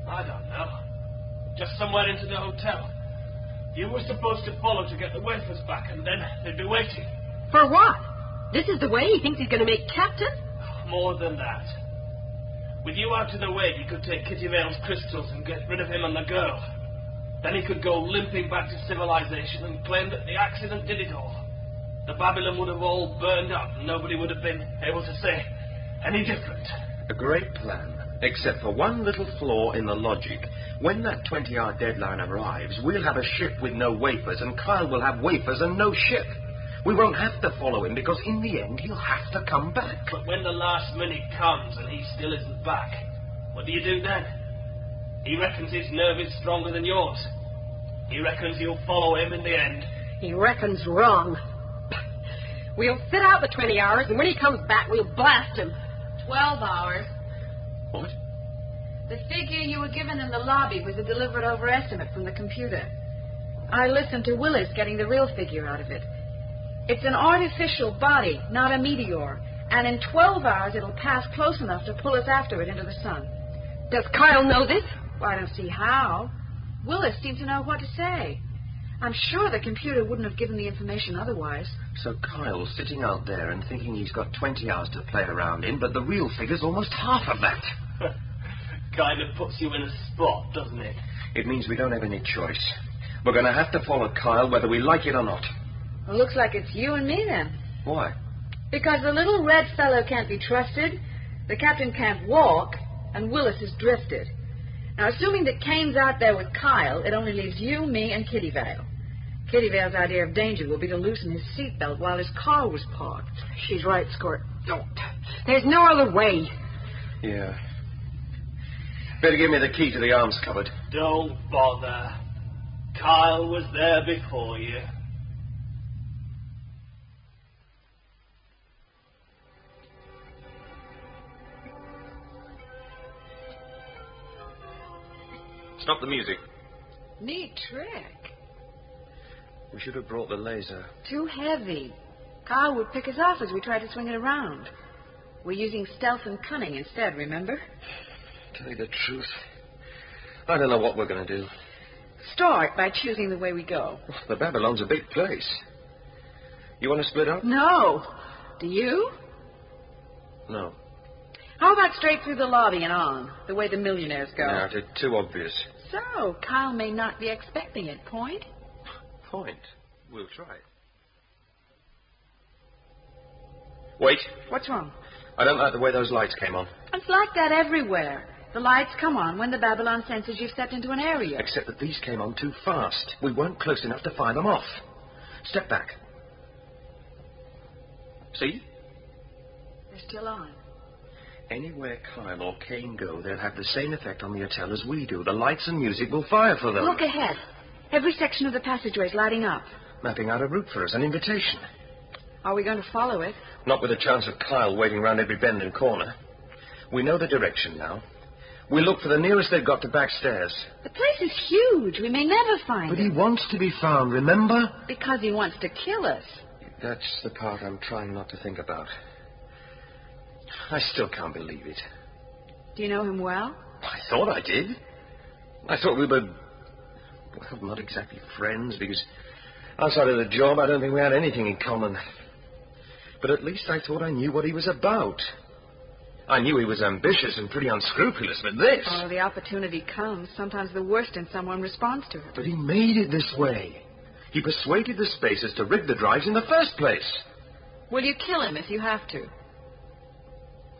I don't know. Just somewhere into the hotel. You were supposed to follow to get the wafers back, and then they'd be waiting. For what? This is the way he thinks he's going to make captain? More than that. With you out of the way, he could take Kitty Vale's crystals and get rid of him and the girl. Then he could go limping back to civilization and claim that the accident did it all. The Babylon would have all burned up, and nobody would have been able to say any different. A great plan, except for one little flaw in the logic. When that 20-hour deadline arrives, we'll have a ship with no wafers, and Kyle will have wafers and no ship. We won't have to follow him, because in the end, he'll have to come back. But when the last minute comes and he still isn't back, what do you do then? He reckons his nerve is stronger than yours. He reckons you'll follow him in the end. He reckons wrong. We'll sit out the 20 hours, and when he comes back, we'll blast him. 12 hours. What? The figure you were given in the lobby was a delivered overestimate from the computer. I listened to Willis getting the real figure out of it. It's an artificial body, not a meteor. And in 12 hours, it'll pass close enough to pull us after it into the sun. Does Kyle know this? Well, I don't see how. Willis seemed to know what to say. I'm sure the computer wouldn't have given the information otherwise. So Kyle's sitting out there and thinking he's got 20 hours to play around in, but the real figure's almost half of that. Kind of puts you in a spot, doesn't it? It means we don't have any choice. We're going to have to follow Kyle whether we like it or not. Well, looks like it's you and me then. Why? Because the little red fellow can't be trusted, the captain can't walk, and Willis is drifted. Now, assuming that Kane's out there with Kyle, it only leaves you, me, and Kitty Vale. Kitty Vale's idea of danger will be to loosen his seatbelt while his car was parked. She's right, Scort. No, there's no other way. Yeah. Better give me the key to the arms cupboard. Don't bother. Kyle was there before you. Stop the music. Neat trick. We should have brought the laser. Too heavy. Carl would pick us off as we tried to swing it around. We're using stealth and cunning instead, remember? Tell you the truth, I don't know what we're going to do. Start by choosing the way we go. The Babylon's a big place. You want to split up? No. Do you? No. How about straight through the lobby and on, the way the millionaires go? No, it's too obvious. So, Kyle may not be expecting it. Point? Point? We'll try. Wait. What's wrong? I don't like the way those lights came on. It's like that everywhere. The lights come on when the Babylon senses you've stepped into an area. Except that these came on too fast. We weren't close enough to fire them off. Step back. See? They're still on. Anywhere Kyle or Kane go, they'll have the same effect on the hotel as we do. The lights and music will fire for them. Look ahead. Every section of the passageway's lighting up. Mapping out a route for us, an invitation. Are we going to follow it? Not with a chance of Kyle waiting round every bend and corner. We know the direction now. We'll look for the nearest they've got to back stairs. The place is huge. We may never find But it. he wants to be found, remember? Because he wants to kill us. That's the part I'm trying not to think about. I still can't believe it. Do you know him well? I thought I did. I thought we were, well, not exactly friends, because outside of the job, I don't think we had anything in common. But at least I thought I knew what he was about. I knew he was ambitious and pretty unscrupulous, but this... Oh, the opportunity comes. Sometimes the worst in someone responds to it. But he made it this way. He persuaded the Spacers to rig the drives in the first place. Will you kill him if you have to?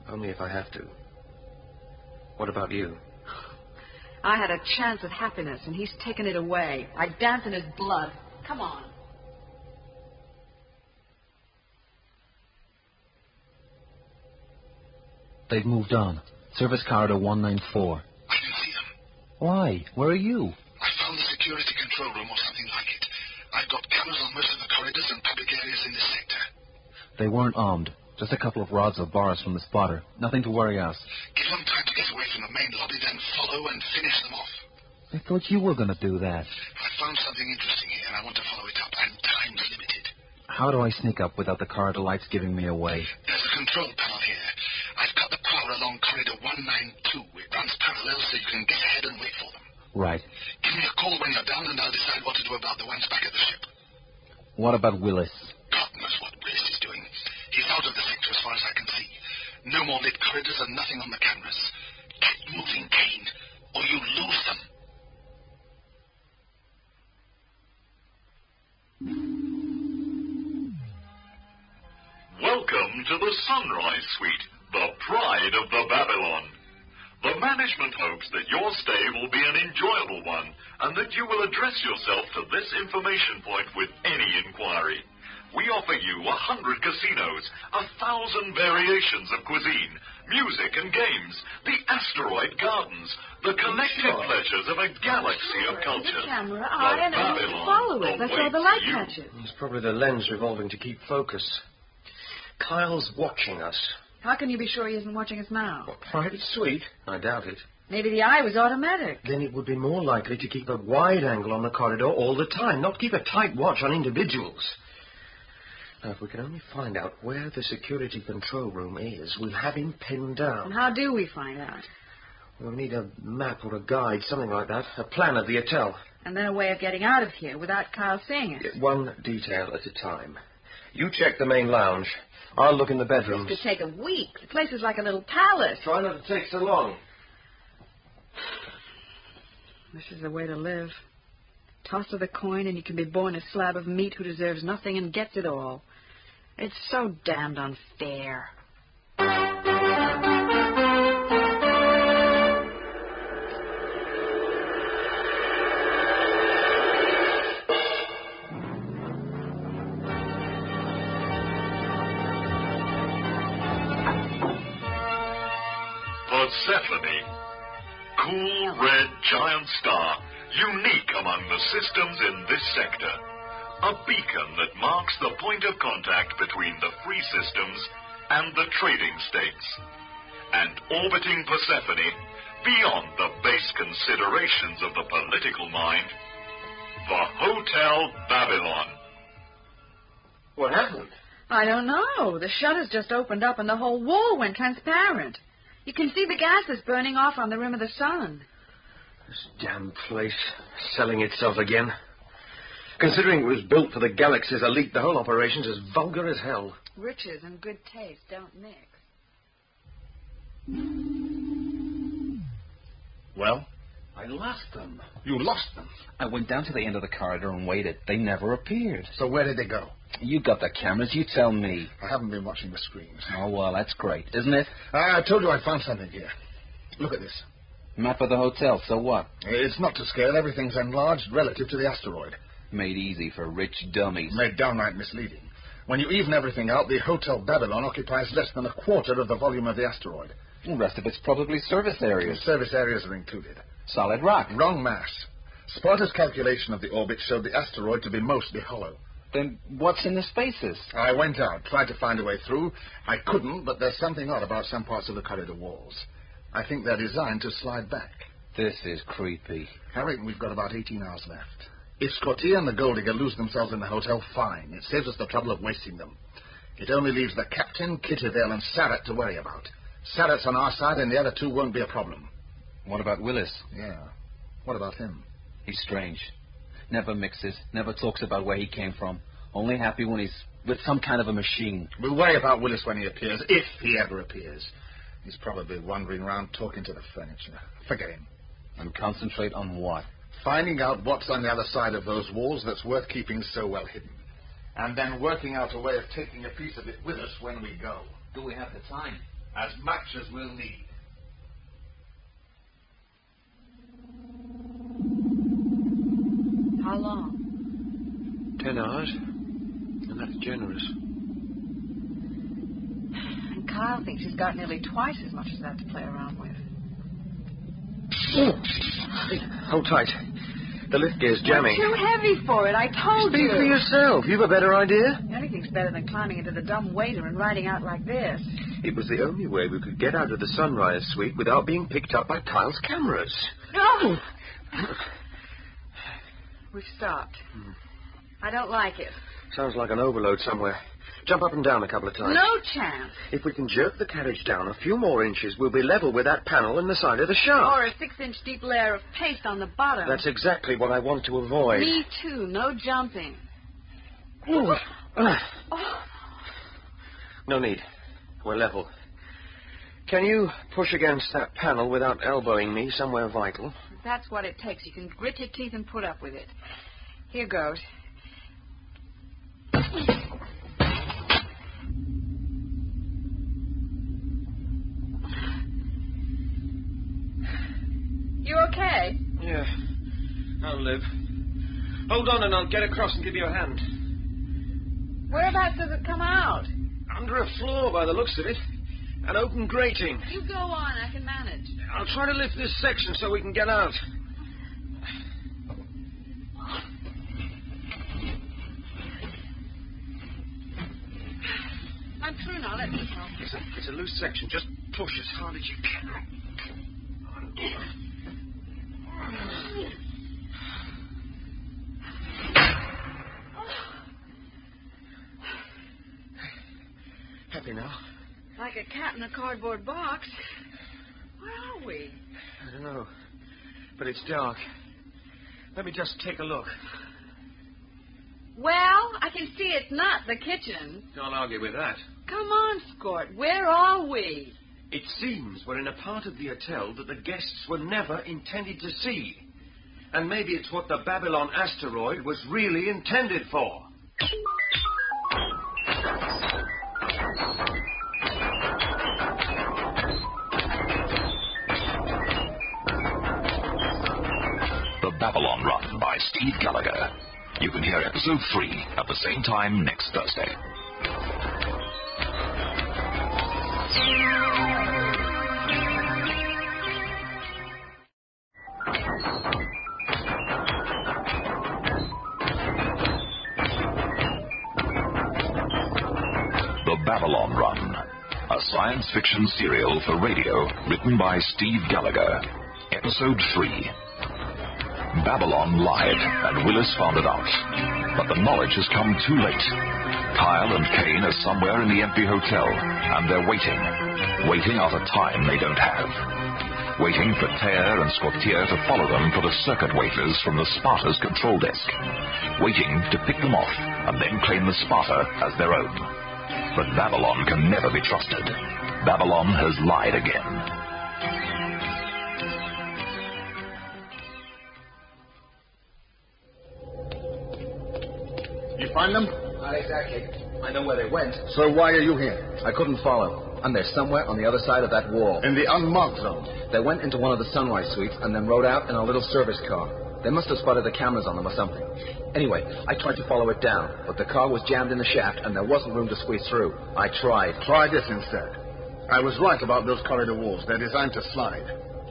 Only if I have to. What about you? I had a chance at happiness, and he's taken it away. I dance in his blood. Come on. They've moved on. Service corridor 194. I can see them. Why? Where are you? I found the security control room or something like it. I've got cameras on most of the corridors and public areas in this sector. They weren't armed. Just a couple of rods of bars from the spotter. Nothing to worry us. Give them time to get away from the main lobby, then follow and finish them off. I thought you were going to do that. I found something interesting here, and I want to follow it up, and time's limited. How do I sneak up without the corridor lights giving me away? There's a control panel here. I've cut the power along corridor 192. It runs parallel so you can get ahead and wait for them. Right. Give me a call when you're done, and I'll decide what to do about the ones back at the ship. What about Willis? God knows what Willis is doing. He's out of the sector as far as I can see. No more lit corridors and nothing on the cameras. Get moving, Kane, or you lose them. Welcome to the Sunrise Suite, the pride of the Babylon. The management hopes that your stay will be an enjoyable one and that you will address yourself to this information point with any inquiry. We offer you 100 casinos, 1,000 variations of cuisine, music and games, the asteroid gardens, the collective pleasures of a galaxy of culture. The camera, I know how to follow it. That's all the light catches. It's probably the lens revolving to keep focus. Kyle's watching us. How can you be sure he isn't watching us now? What, private suite? I doubt it. Maybe the eye was automatic. Then it would be more likely to keep a wide angle on the corridor all the time, not keep a tight watch on individuals. Now, if we can only find out where the security control room is, we'll have him pinned down. And how do we find out? We'll need a map or a guide, something like that. A plan of the hotel. And then a way of getting out of here without Kyle seeing it. One detail at a time. You check the main lounge. I'll look in the bedrooms. This could take a week. The place is like a little palace. Try not to take so long. This is the way to live. Toss of the coin and you can be born a slab of meat who deserves nothing and gets it all. It's so damned unfair. Persephone, cool red giant star, unique among the systems in this sector. A beacon that marks the point of contact between the free systems and the trading states. And orbiting Persephone, beyond the base considerations of the political mind. The Hotel Babylon. What happened? I don't know. The shutters just opened up and the whole wall went transparent. You can see the gases burning off on the rim of the sun. This damn place selling itself again. Considering it was built for the galaxy's elite, the whole operation's as vulgar as hell. Riches and good taste don't mix. Well? I lost them. You lost them? I went down to the end of the corridor and waited. They never appeared. So where did they go? You got the cameras. You tell me. I haven't been watching the screens. Oh, well, that's great, isn't it? I told you I found something here. Look at this. Map of the hotel, so what? It's not to scale. Everything's enlarged relative to the asteroid. Made easy for rich dummies. Made downright misleading. When you even everything out, the Hotel Babylon occupies less than a quarter of the volume of the asteroid. The rest of it's probably service areas. Service areas are included. Solid rock. Wrong mass. Sparta's calculation of the orbit showed the asteroid to be mostly hollow. Then what's in the spaces? I went out, tried to find a way through. I couldn't, but there's something odd about some parts of the corridor walls. I think they're designed to slide back. This is creepy. I reckon we've got about 18 hours left. If Scotty and the Gold Digger lose themselves in the hotel, fine. It saves us the trouble of wasting them. It only leaves the Captain, Kittyville, and Sarrett to worry about. Sarrett's on our side, and the other two won't be a problem. What about Willis? Yeah. What about him? He's strange. Never mixes, never talks about where he came from. Only happy when he's with some kind of a machine. We'll worry about Willis when he appears, if he ever appears. He's probably wandering around talking to the furniture. Forget him. And concentrate on what? Finding out what's on the other side of those walls that's worth keeping so well hidden. And then working out a way of taking a piece of it with us when we go. Do we have the time? As much as we'll need. How long? 10 hours. And that's generous. And Kyle thinks he's got nearly twice as much as that to play around with. Hold tight. The lift gear's jamming. You're too heavy for it, I told you. Speak for yourself. You've a better idea? Anything's better than climbing into the dumb waiter and riding out like this. It was the only way we could get out of the sunrise suite without being picked up by Kyle's cameras. No! We've stopped. I don't like it. Sounds like an overload somewhere. Jump up and down a couple of times. No chance. If we can jerk the carriage down a few more inches, we'll be level with that panel in the side of the shaft. Or a 6-inch deep layer of paste on the bottom. That's exactly what I want to avoid. Me too. No jumping. No need. We're level. Can you push against that panel without elbowing me somewhere vital? That's what it takes. You can grit your teeth and put up with it. Here goes. You okay? Yeah. I'll live. Hold on and I'll get across and give you a hand. Whereabouts does it come out? Under a floor by the looks of it. An open grating. You go on. I can manage. I'll try to lift this section so we can get out. I'm through now. Let me help. It's a loose section. Just push as hard as you can. Happy now? Like a cat in a cardboard box. Where are we? I don't know. But it's dark. Let me just take a look. Well, I can see it's not the kitchen. I'll argue with that. Come on, Scort. Where are we? It seems we're in a part of the hotel that the guests were never intended to see. And maybe it's what the Babylon asteroid was really intended for. The Babylon Run by Steve Gallagher. You can hear episode 3 at the same time next Thursday. The Babylon Run. a science fiction serial for radio written by Steve Gallagher. Episode 3. Babylon lied, and Willis found it out. But the knowledge has come too late. Kyle and Kane are somewhere in the empty hotel, and they're waiting. Waiting out a time they don't have. Waiting for Tear and Scortier to follow them for the circuit wafers from the Sparta's control desk. Waiting to pick them off, and then claim the Sparta as their own. But Babylon can never be trusted. Babylon has lied again. You find them? Not exactly. I know where they went. So why are you here? I couldn't follow. And they're somewhere on the other side of that wall. In the unmarked zone? They went into one of the sunrise suites and then rode out in a little service car. They must have spotted the cameras on them or something. Anyway, I tried to follow it down, but the car was jammed in the shaft and there wasn't room to squeeze through. I tried. Try this instead. I was right about those corridor walls. They're designed to slide.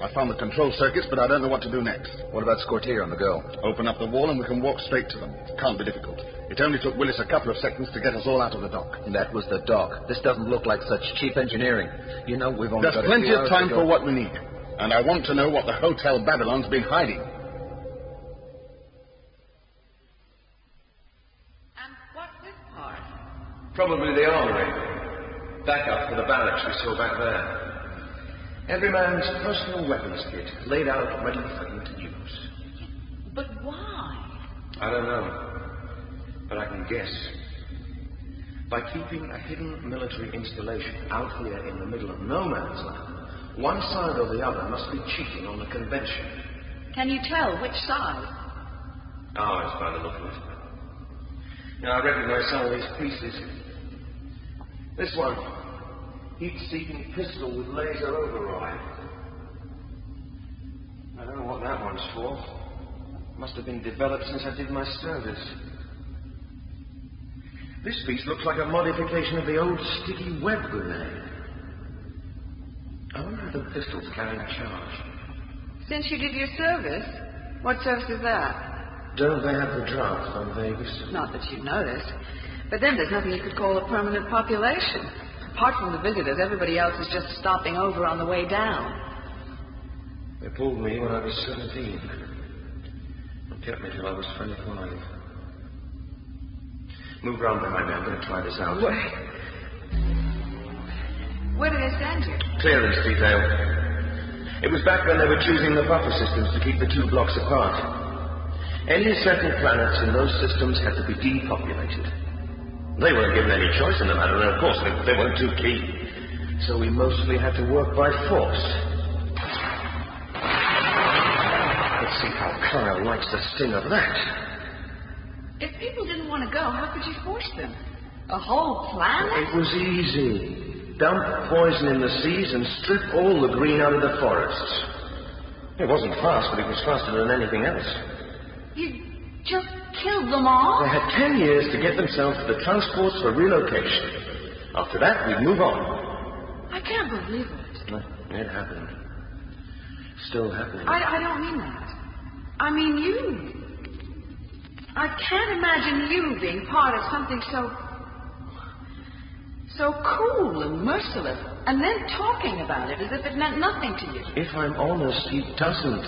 I found the control circuits, but I don't know what to do next. What about Scortier and the girl? Open up the wall and we can walk straight to them. It can't be difficult. It only took Willis a couple of seconds to get us all out of the dock. That was the dock. This doesn't look like such cheap engineering. You know, we've only got There's plenty of time for what we need. And I want to know what the Hotel Babylon's been hiding. And what's this part? Probably the armory. Backup for the barracks we saw back there. Every man's personal weapons kit laid out ready for him to use. But why? I don't know. But I can guess. By keeping a hidden military installation out here in the middle of no man's land, one side or the other must be cheating on the convention. Can you tell which side? Ours, by the look of it. Now, I recognize some of these pieces. This one, heat-seeking pistol with laser override. I don't know what that one's for. Must have been developed since I did my service. This piece looks like a modification of the old sticky web grenade. I wonder if the pistol's carrying a charge. Since you did your service? What service is that? Don't they have the draft on Vegas? Not that you've noticed. But then there's nothing you could call a permanent population. Apart from the visitors, everybody else is just stopping over on the way down. They pulled me when I was 17. And kept me till I was 25. Move round behind me. I'm going to try this out. Wait. Where did they send you? Clearance detail. It was back when they were choosing the buffer systems to keep the two blocks apart. Any settled planets in those systems had to be depopulated. They weren't given any choice in the matter, and of course they weren't too keen. So we mostly had to work by force. Let's see how Kyle likes the sting of that. If people didn't want to go, how could you force them? A whole planet? It was easy. Dump poison in the seas and strip all the green out of the forests. It wasn't fast, but it was faster than anything else. You just killed them all? They had 10 years to get themselves to the transports for relocation. After that, we'd move on. I can't believe it. It happened. Still happening. I don't mean that. I mean you. I can't imagine you being part of something so cool and merciless, and then talking about it as if it meant nothing to you. If I'm honest, he doesn't.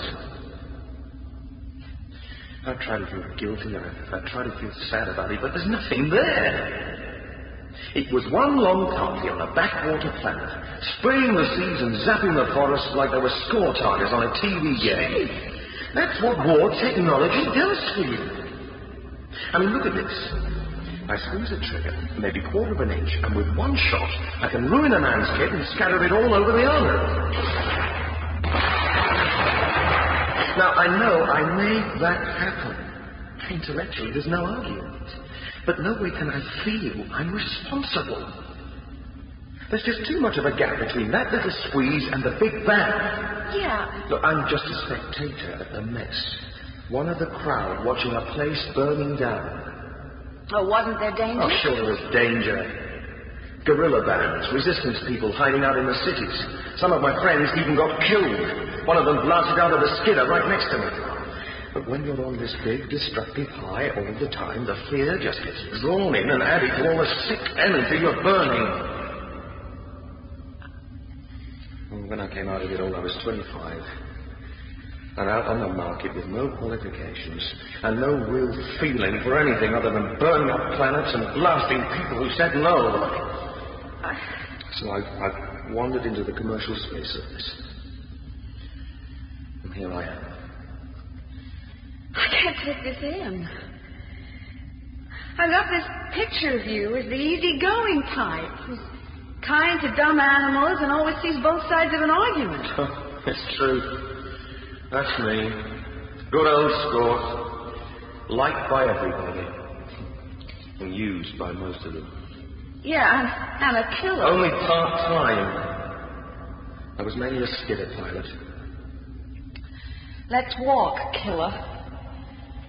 I try to feel guilty, I try to feel sad about it, but there's nothing there. It was one long party on a backwater planet, spraying the seas and zapping the forests like they were score targets on a TV game. That's what war technology does to you. I mean, look at this. I squeeze a trigger, maybe quarter of an inch, and with one shot, I can ruin a man's kit and scatter it all over the armory. Now, I know I made that happen. Intellectually, there's no argument. But no way can I feel I'm responsible. There's just too much of a gap between that little squeeze and the big bang. Yeah. Look, I'm just a spectator at the mess. One of the crowd watching a place burning down. Oh, wasn't there danger? Oh, sure there was danger. Guerrilla bands, resistance people hiding out in the cities. Some of my friends even got killed. One of them blasted out of the skidder right next to me. But when you're on this big, destructive high all the time, the fear just gets drawn in and added to all the sick energy you're burning. When I came out of it all, I was 25. And out on the market with no qualifications and no real feeling for anything other than burning up planets and blasting people who said no. So I've wandered into the commercial space service. And here I am. I can't take this in. I've got this picture of you as the easygoing type who's kind to dumb animals and always sees both sides of an argument. It's true. That's me. Good old sport. Liked by everybody. And used by most of them. Yeah, and a killer. Only part-time. I was mainly a skidder pilot. Let's walk, killer.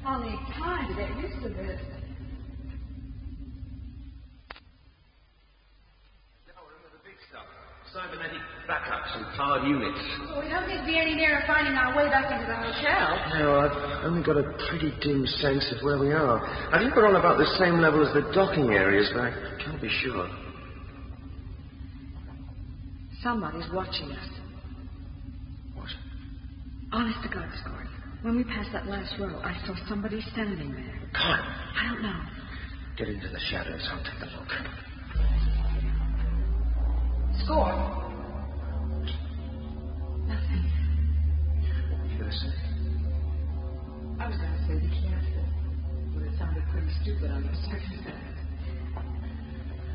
I'll need time to get used to this. Cybernetic backups and powered units. Well, we don't need to be any nearer finding our way back into the hotel. No, I've only got a pretty dim sense of where we are. I think we're on about the same level as the docking areas, but I can't be sure. Somebody's watching us. What? Honest to God, Scott. When we passed that last row, I saw somebody standing there. Kyle. I don't know. Get into the shadows. I'll take a look. Score. Nothing. Listen. I was going to say be careful, but it sounded pretty stupid under the circumstances.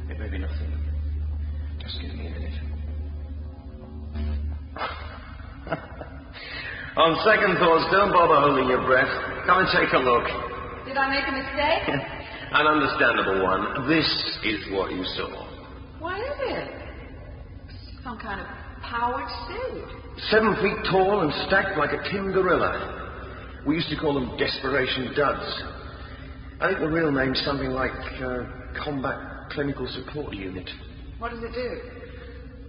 It may be nothing. Just give me a minute. On second thoughts, don't bother holding your breath. Come and take a look. Did I make a mistake? An understandable one. This is what you saw. What is it? Some kind of powered suit. 7 feet tall and stacked like a tin gorilla. We used to call them desperation duds. I think the real name's something like Combat Clinical Support Unit. What does it do?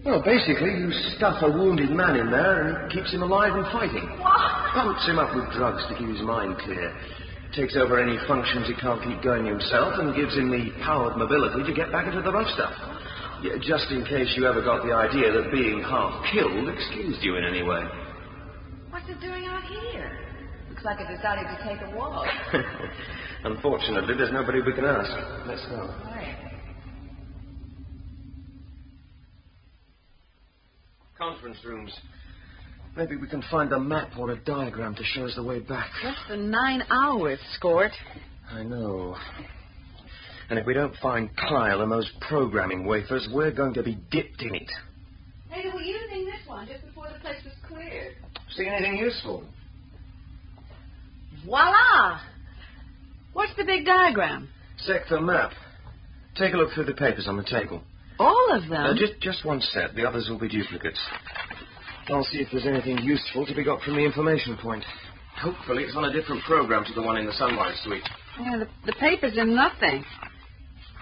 Well, basically, you stuff a wounded man in there and it keeps him alive and fighting. What? Pumps him up with drugs to keep his mind clear. Takes over any functions he can't keep going himself and gives him the powered mobility to get back into the rough stuff. Yeah, just in case you ever got the idea that being half killed excused you in any way. What's it doing out here? Looks like it decided to take a walk. Unfortunately, there's nobody we can ask. Let's go. Right. Conference rooms. Maybe we can find a map or a diagram to show us the way back. Less than 9 hours, Scort. I know. And if we don't find Kyle and those programming wafers, we're going to be dipped in it. Hey, they were using this one just before the place was cleared. See anything useful? Voila! What's the big diagram? Sector map. Take a look through the papers on the table. All of them? Just one set. The others will be duplicates. I'll see if there's anything useful to be got from the information point. Hopefully it's on a different program to the one in the Sunrise Suite. Yeah, the papers are nothing.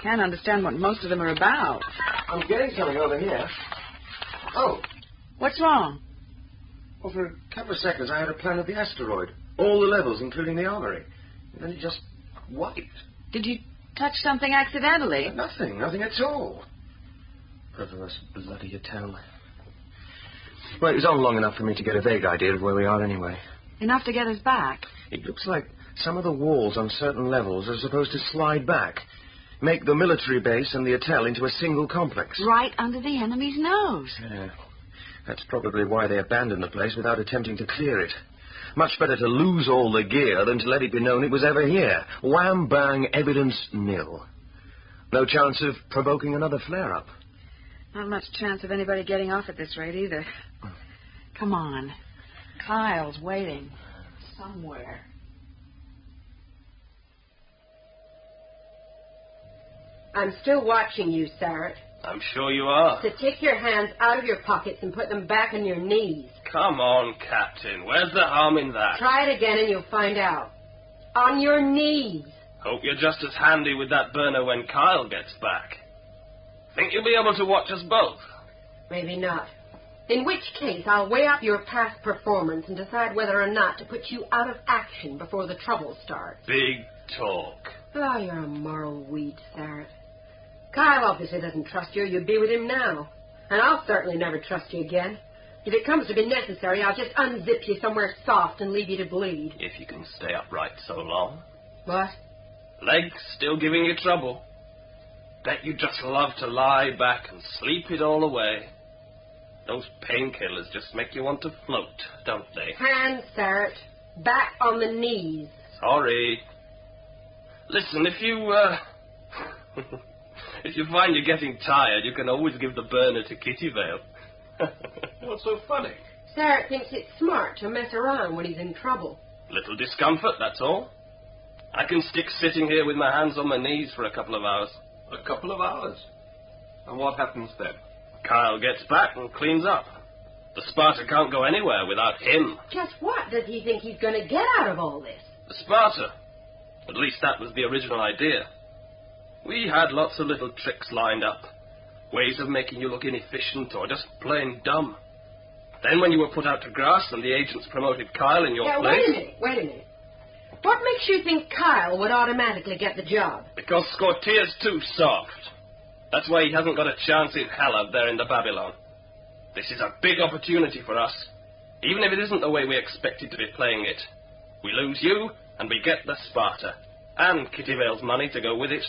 Can't understand what most of them are about. I'm getting something over here. Oh. What's wrong? Well, for a couple of seconds I had a plan of the asteroid. All the levels, including the armory. And then it just wiped. Did you touch something accidentally? Nothing at all. Frivolous bloody tell. Well, it was on long enough for me to get a vague idea of where we are anyway. Enough to get us back? It looks like some of the walls on certain levels are supposed to slide back. Make the military base and the hotel into a single complex. Right under the enemy's nose. Yeah. That's probably why they abandoned the place without attempting to clear it. Much better to lose all the gear than to let it be known it was ever here. Wham, bang, evidence nil. No chance of provoking another flare-up. Not much chance of anybody getting off at this rate either. Come on. Kyle's waiting. Somewhere. I'm still watching you, Sarah. I'm sure you are. So take your hands out of your pockets and put them back on your knees. Come on, Captain. Where's the harm in that? Try it again and you'll find out. On your knees. Hope you're just as handy with that burner when Kyle gets back. Think you'll be able to watch us both? Maybe not. In which case, I'll weigh up your past performance and decide whether or not to put you out of action before the trouble starts. Big talk. Oh, you're a moral weed, Sarah. Kyle obviously doesn't trust you. You'd be with him now. And I'll certainly never trust you again. If it comes to be necessary, I'll just unzip you somewhere soft and leave you to bleed. If you can stay upright so long. What? Legs still giving you trouble. Bet you just love to lie back and sleep it all away. Those painkillers just make you want to float, don't they? Hands, Sarah. Back on the knees. Sorry. Listen, if you, if you find you're getting tired, you can always give the burner to Kitty Vale. What's so funny? Sarah thinks it's smart to mess around when he's in trouble. Little discomfort, that's all. I can stick sitting here with my hands on my knees for a couple of hours. A couple of hours? And what happens then? Kyle gets back and cleans up. The Sparta can't go anywhere without him. Just what does he think he's going to get out of all this? The Sparta. At least that was the original idea. We had lots of little tricks lined up. Ways of making you look inefficient or just plain dumb. Then when you were put out to grass and the agents promoted Kyle in your place... Wait a minute. What makes you think Kyle would automatically get the job? Because Scortia's too soft. That's why he hasn't got a chance in hell out there in the Babylon. This is a big opportunity for us, even if it isn't the way we expected to be playing it. We lose you, and we get the Sparta, and Kitty Vale's money to go with it.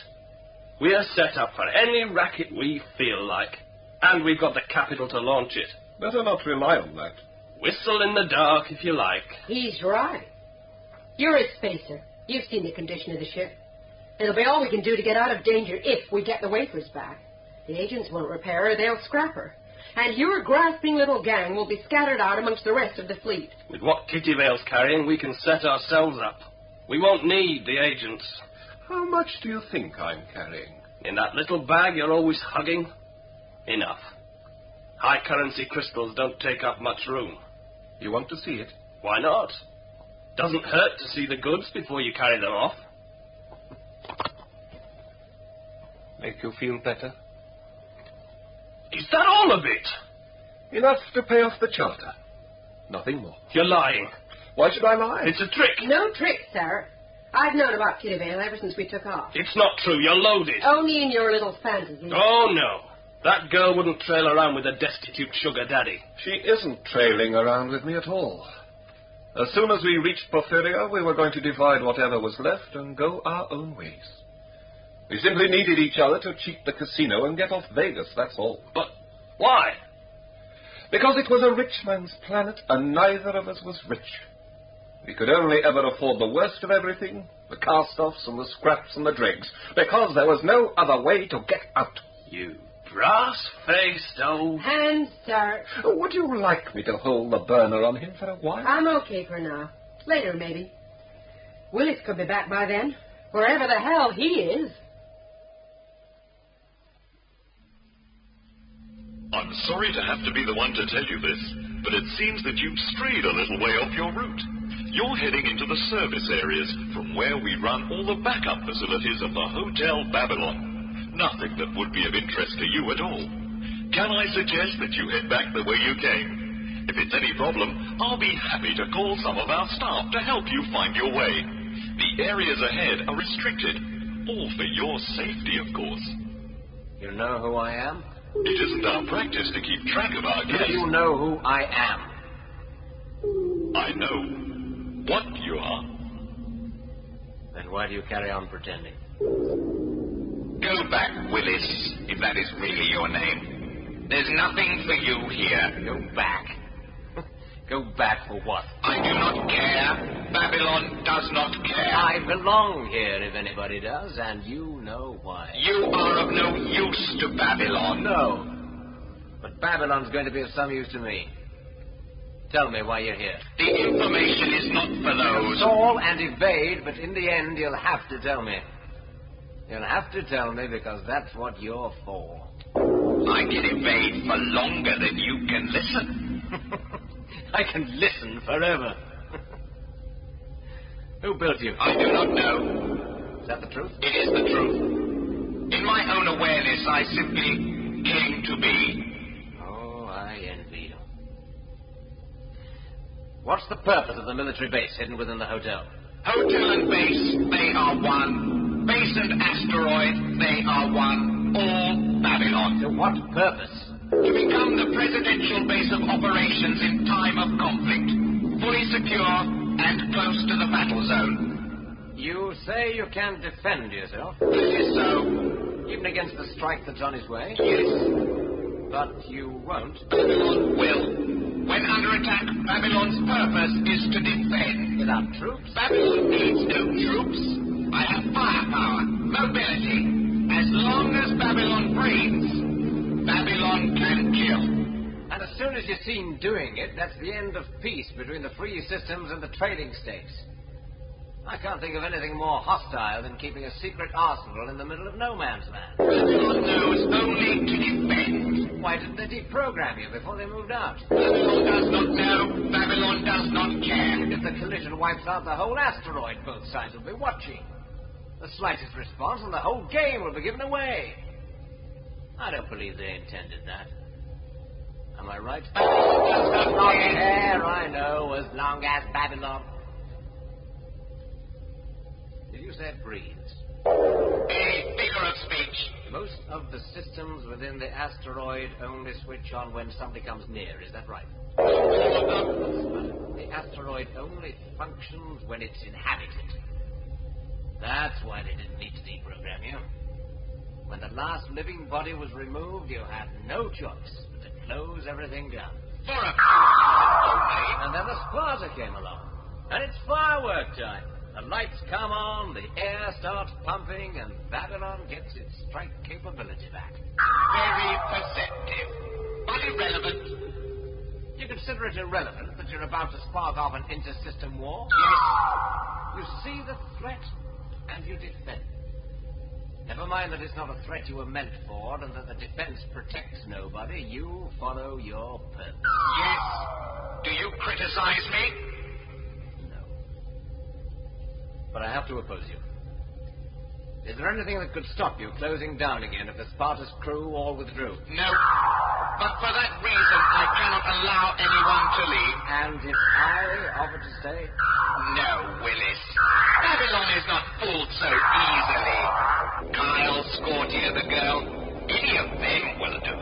We are set up for any racket we feel like, and we've got the capital to launch it. Better not rely on that. Whistle in the dark if you like. He's right. You're a spacer. You've seen the condition of the ship. It'll be all we can do to get out of danger if we get the wafers back. The agents won't repair her, they'll scrap her. And your grasping little gang will be scattered out amongst the rest of the fleet. With what Kitty Vale's carrying, we can set ourselves up. We won't need the agents. How much do you think I'm carrying? In that little bag you're always hugging? Enough. High-currency crystals don't take up much room. You want to see it? Why not? Doesn't hurt to see the goods before you carry them off. Make you feel better? Is that all of it? Enough to pay off the charter. Nothing more. You're lying. Why should I lie? It's a trick. No trick, Sarah. I've known about Kitty Vale ever since we took off. It's not true. You're loaded. Only in your little fantasy. Oh, no. That girl wouldn't trail around with a destitute sugar daddy. She isn't trailing around with me at all. As soon as we reached Porphyria, we were going to divide whatever was left and go our own ways. We simply needed each other to cheat the casino and get off Vegas, that's all. But why? Because it was a rich man's planet, and neither of us was rich. We could only ever afford the worst of everything, the cast-offs and the scraps and the dregs, because there was no other way to get out. You brass-faced old... Hands, sir. Would you like me to hold the burner on him for a while? I'm okay for now. Later, maybe. Willis could be back by then, wherever the hell he is. I'm sorry to have to be the one to tell you this, but it seems that you've strayed a little way off your route. You're heading into the service areas from where we run all the backup facilities of the Hotel Babylon. Nothing that would be of interest to you at all. Can I suggest that you head back the way you came? If it's any problem, I'll be happy to call some of our staff to help you find your way. The areas ahead are restricted, all for your safety, of course. You know who I am? It isn't our practice to keep track of our guests. Do you know who I am? I know what you are. Then why do you carry on pretending? Go back, Willis, if that is really your name. There's nothing for you here. Go back? Go back for what? I do not care. Babylon does not care. I belong here, if anybody does, and you know why. You are of no use to Babylon. No. But Babylon's going to be of some use to me. Tell me why you're here. The information is not for those. Stall and evade, but in the end you'll have to tell me. You'll have to tell me because that's what you're for. I can evade for longer than you can listen. I can listen forever. Who built you? I do not know. Is that the truth? It is the truth. In my own awareness, I simply came to be. Oh, I envy you. What's the purpose of the military base hidden within the hotel? Hotel and base, they are one. Base and asteroid, they are one. All Babylon. To what purpose? to become the presidential base of operations in time of conflict, fully secure and close to the battle zone. You say you can defend yourself? That is so. Even against the strike that's on his way? Yes. But you won't? Babylon will. When under attack, Babylon's purpose is to defend. Without troops? Babylon needs no troops. I have firepower, mobility. As long as Babylon breathes, Babylon can kill. And as soon as you're seen doing it, that's the end of peace between the free systems and the trading states. I can't think of anything more hostile than keeping a secret arsenal in the middle of no man's land. Babylon knows only to defend. Why didn't they deprogram you before they moved out? Babylon does not know. Babylon does not care. If the collision wipes out the whole asteroid, both sides will be watching. The slightest response and the whole game will be given away. I don't believe they intended that. Am I right? Not there, I know, as long as Babylon... Did you say breathes? A figure of speech. Most of the systems within the asteroid only switch on when somebody comes near, is that right? The asteroid only functions when it's inhabited. That's why they didn't need to deprogram you. When the last living body was removed, you had no choice but to close everything down. For a few minutes only. And then the Sparta came along. And it's firework time. The lights come on, the air starts pumping, and Babylon gets its strike capability back. Very perceptive, but irrelevant. You consider it irrelevant that you're about to spark off an inter-system war? Yes. You see the threat, and you defend. Never mind that it's not a threat you were meant for, and that the defense protects nobody. You follow your purpose. Yes. Do you criticize me? But I have to oppose you. Is there anything that could stop you closing down again if the Sparta's crew all withdrew? No. But for that reason, I cannot allow anyone to leave. And if I offer to stay? No, Willis. Babylon is not fooled so easily. Kyle, Scortia, the girl, any of them will do.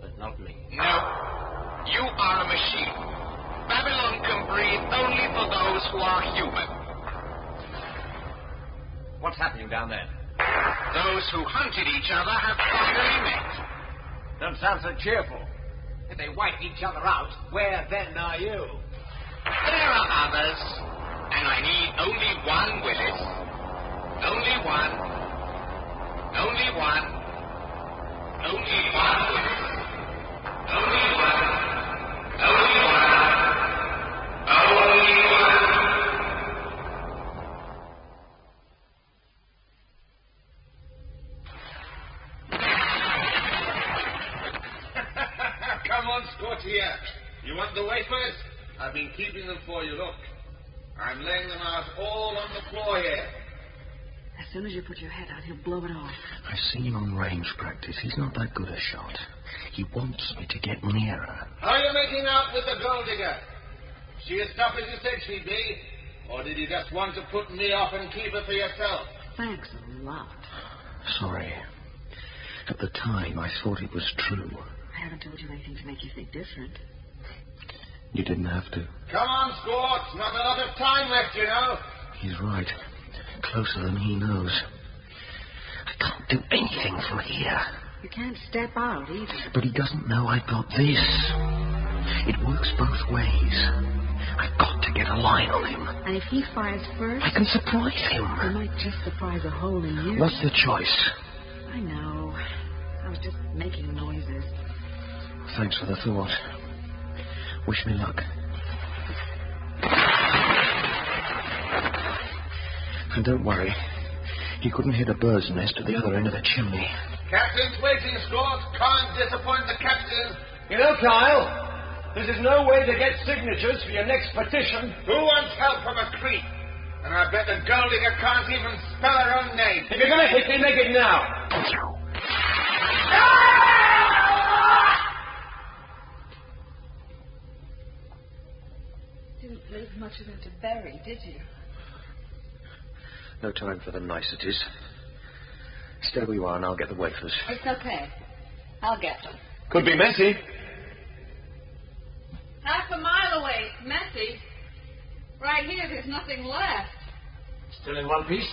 But not me. No. You are a machine. Babylon can breathe only for those who are human. What's happening down there? Those who hunted each other have finally met. Don't sound so cheerful. If they wipe each other out, where then are you? There are others, and I need only one, Willis. Only one. Only one. Only one, Willis. Only one. Only one. Only one. Come on, Scortia. You want the wafers? I've been keeping them for you, look. I'm laying them out all on the floor here. As soon as you put your head out, he'll blow it off. I've seen him on range practice. He's not that good a shot. He wants me to get nearer. How are you making out with the gold digger? She as tough as you said she'd be? Or did you just want to put me off and keep her for yourself? Thanks a lot. Sorry. At the time, I thought it was true. I haven't told you anything to make you think different. You didn't have to. Come on, Squat. Not a lot of time left, you know. He's right. Closer than he knows. I can't do anything from here. You can't step out either. But he doesn't know I've got this. It works both ways. I've got to get a line on him. And if he fires first... I can surprise him. He might just surprise a hole in you. What's the choice? I know. I was just making noises. Thanks for the thought. Wish me luck. And don't worry. He couldn't hit a bird's nest at the other end of the chimney. Captain's waiting, Scott. Can't disappoint the captain. You know, Kyle, this is no way to get signatures for your next petition. Who wants help from a creep? And I bet the gold digger can't even spell her own name. If you're going to hit me, make it now. Didn't leave much of it to bury, did you? No time for the niceties. Stay where you are and I'll get the wafers. It's okay. I'll get them. Could be messy. Half a mile away. It's messy. Right here, there's nothing left. Still in one piece?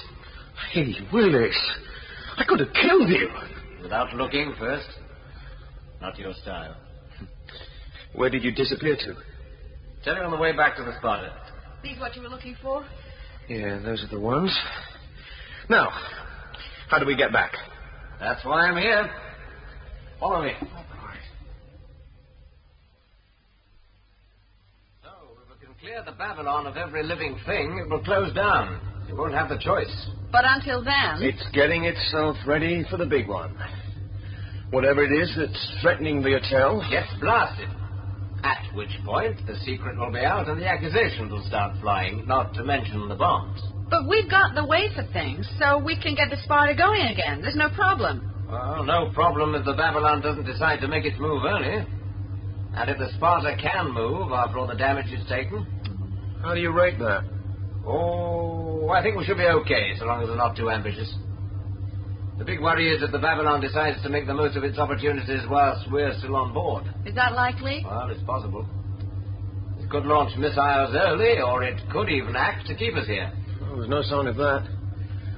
Hey, Willis. I could have killed you. Without looking first. Not your style. Where did you disappear to? Tell you on the way back to the Sparta. These what you were looking for? Yeah, those are the ones. Now, how do we get back? That's why I'm here. Follow me. So, if we can clear the Babylon of every living thing, it will close down. You won't have the choice. But until then... It's getting itself ready for the big one. Whatever it is that's threatening the hotel... Gets blasted. At which point, the secret will be out and the accusations will start flying, not to mention the bombs. But we've got the wafer things, so we can get the Sparta going again. There's no problem. Well, no problem if the Babylon doesn't decide to make its move early. And if the Sparta can move after all the damage it's taken. How do you rate that? Oh, I think we should be okay, so long as we're not too ambitious. The big worry is that the Babylon decides to make the most of its opportunities whilst we're still on board. Is that likely? Well, it's possible. It could launch missiles early, or it could even act to keep us here. Well, there's no sign of that.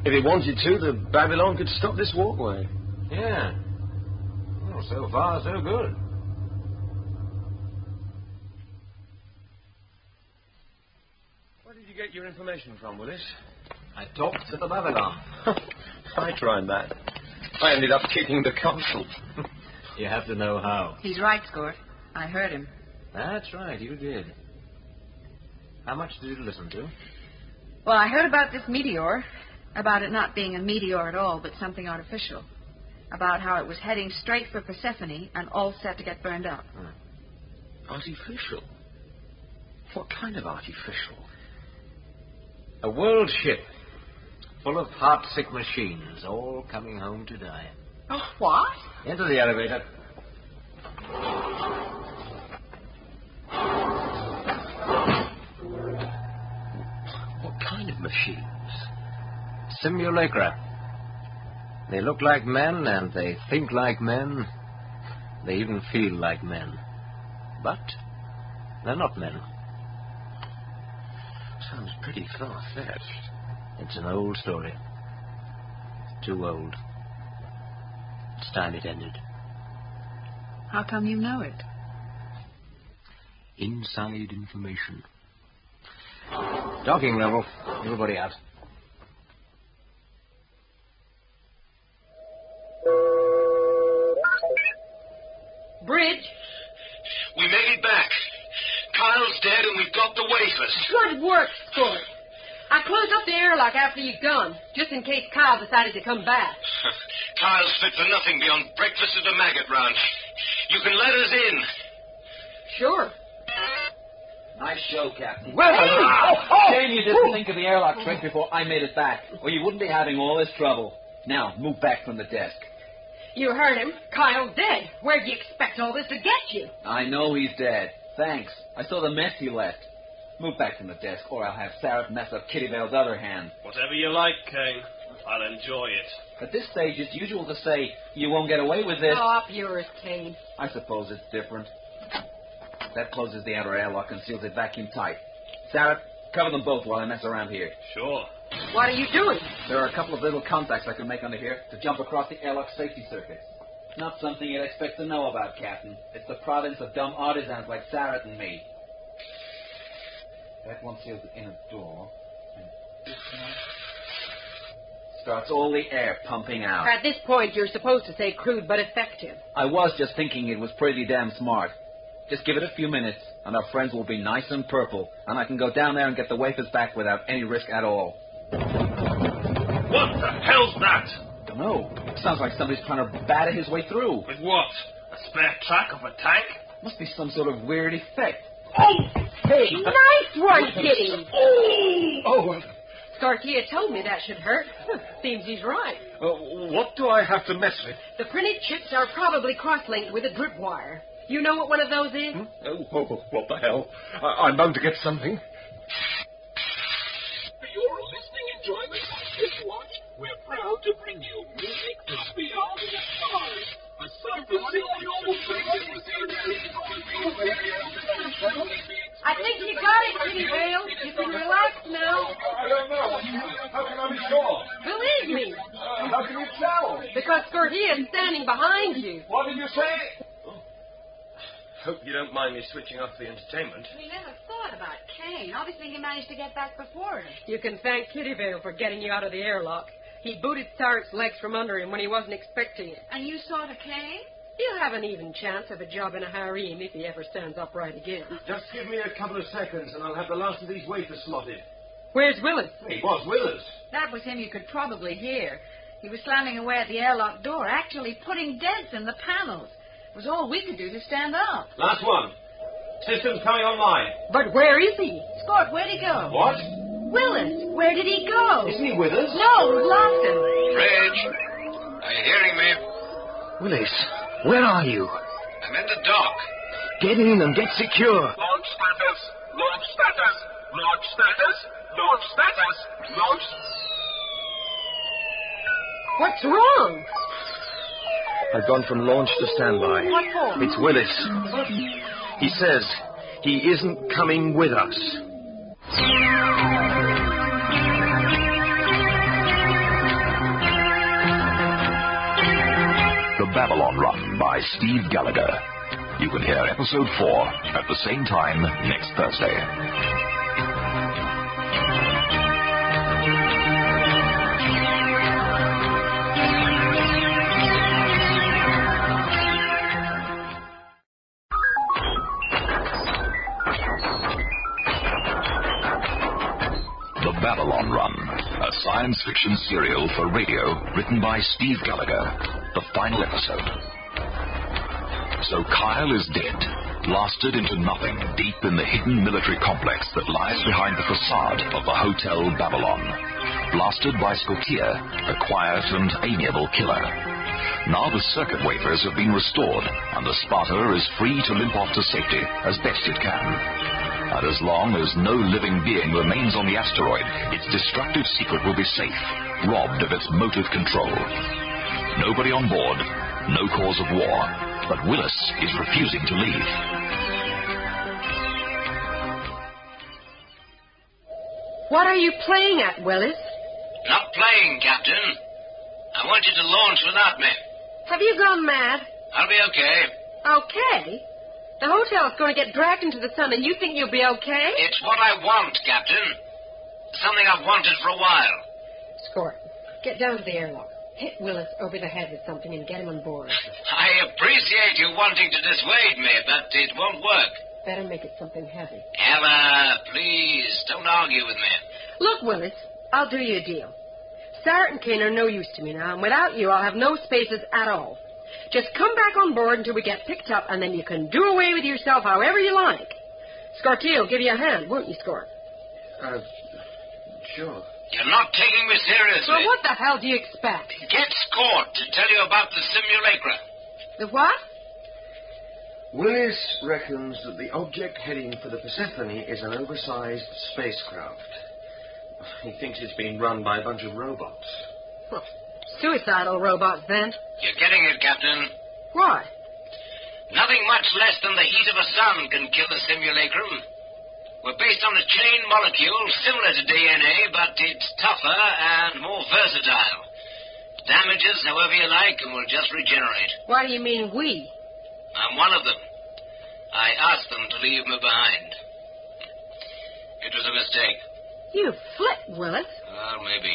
If it wanted to, the Babylon could stop this walkway. Yeah. Well, so far, so good. Where did you get your information from, Willis? I talked to the Babylon. I tried that. I ended up kicking the consul. You have to know how. He's right, Scort. I heard him. That's right, you did. How much did you listen to? Well, I heard about this meteor. About it not being a meteor at all, but something artificial. About how it was heading straight for Persephone and all set to get burned up. Artificial? What kind of artificial? A world ship. Full of heart-sick machines, all coming home to die. Oh, what? Into the elevator. What kind of machines? Simulacra. They look like men, and they think like men. They even feel like men. But they're not men. Sounds pretty far-fetched. It's an old story. Too old. It's time it ended. How come you know it? Inside information. Docking level. Everybody out. Bridge? We made it back. Kyle's dead and we've got the wafers. Good work, Scort. I closed up the airlock after you'd gone, just in case Kyle decided to come back. Kyle's fit for nothing beyond breakfast at the Maggot Ranch. You can let us in. Sure. Nice show, Captain. Well, Shame you didn't think of the airlock trick before I made it back, or you wouldn't be having all this trouble. Now, move back from the desk. You heard him. Kyle's dead. Where'd you expect all this to get you? I know he's dead. Thanks. I saw the mess he left. Move back from the desk, or I'll have Sarah mess up Kitty Vale's other hand. Whatever you like, Kane. I'll enjoy it. At this stage, it's usual to say, you won't get away with this. Oh, up yours, Kane. I suppose it's different. That closes the outer airlock and seals it vacuum tight. Sarah, cover them both while I mess around here. Sure. What are you doing? There are a couple of little contacts I can make under here to jump across the airlock safety circuit. Not something you'd expect to know about, Captain. It's the province of dumb artisans like Sarah and me. That one seals the inner door. And this one starts all the air pumping out. At this point, you're supposed to say crude but effective. I was just thinking it was pretty damn smart. Just give it a few minutes, and our friends will be nice and purple, and I can go down there and get the wafers back without any risk at all. What the hell's that? Don't know. Sounds like somebody's trying to batter his way through. With what? A spare track of a tank? Must be some sort of weird effect. Oh! Hey! Nice one, Kitty! Oh! Scartia told me that should hurt. Seems he's right. What do I have to mess with? The printed chips are probably cross-linked with a drip wire. You know what one of those is? What the hell? I'm bound to get something. For your listening enjoyment on this watch, we're proud to bring you music from beyond the stars. I think you got it, Kitty Vale. You can relax now. I don't know. How can I be sure? Believe me. How can you tell? Because Scortia is standing behind you. What did you say? Hope you don't mind me switching off the entertainment. We never thought about Kane. Obviously, he managed to get back before us. You can thank Kitty Vale for getting you out of the airlock. He booted Starrett's legs from under him when he wasn't expecting it. And you saw the Kane? He'll have an even chance of a job in a harem if he ever stands upright again. Just give me a couple of seconds and I'll have the last of these wafers slotted. Where's Willis? He was Willis. That was him you could probably hear. He was slamming away at the airlock door, actually putting dents in the panels. It was all we could do to stand up. Last one. System's coming online. But where is he? Scott, where'd he go? What? Willis, where did he go? Isn't he with us? No, we lost him. Reg, are you hearing me? Willis, where are you? I'm in the dock. Get in and get secure. Launch status. Launch status. Launch status. Launch status. Launch. What's wrong? I've gone from launch to standby. What for? It's Willis. He says he isn't coming with us. The Babylon Run by Steve Gallagher. You can hear episode 4 at the same time next Thursday. The Babylon Run, a science fiction serial for radio written by Steve Gallagher. The final episode. So Kyle is dead, blasted into nothing deep in the hidden military complex that lies behind the facade of the Hotel Babylon. Blasted by Scortia, a quiet and amiable killer. Now the circuit wafers have been restored, and the Sparta is free to limp off to safety as best it can. And as long as no living being remains on the asteroid, its destructive secret will be safe, robbed of its motive control. Nobody on board, no cause of war, but Willis is refusing to leave. What are you playing at, Willis? Not playing, Captain. I want you to launch without me. Have you gone mad? I'll be okay. Okay? The hotel's going to get dragged into the sun, and you think you'll be okay? It's what I want, Captain. Something I've wanted for a while. Scort, get down to the airlock. Hit Willis over the head with something and get him on board. I appreciate you wanting to dissuade me, but it won't work. Better make it something heavy. Ella, please, don't argue with me. Look, Willis, I'll do you a deal. Sarah and Kane are no use to me now, and without you, I'll have no spaces at all. Just come back on board until we get picked up, and then you can do away with yourself however you like. Scortia will give you a hand, won't you, Scort? Sure. You're not taking me seriously. Well, what the hell do you expect? Get Scort to tell you about the simulacra. The what? Willis reckons that the object heading for the Persephone is an oversized spacecraft. He thinks it's being run by a bunch of robots. Well, suicidal robots, then. You're getting it, Captain. Why? Nothing much less than the heat of a sun can kill a simulacrum. We're based on a chain molecule similar to DNA, but it's tougher and more versatile. Damage us however you like, and we'll just regenerate. Why do you mean we? I'm one of them. I asked them to leave me behind. It was a mistake. You flit, Willis. Well, maybe.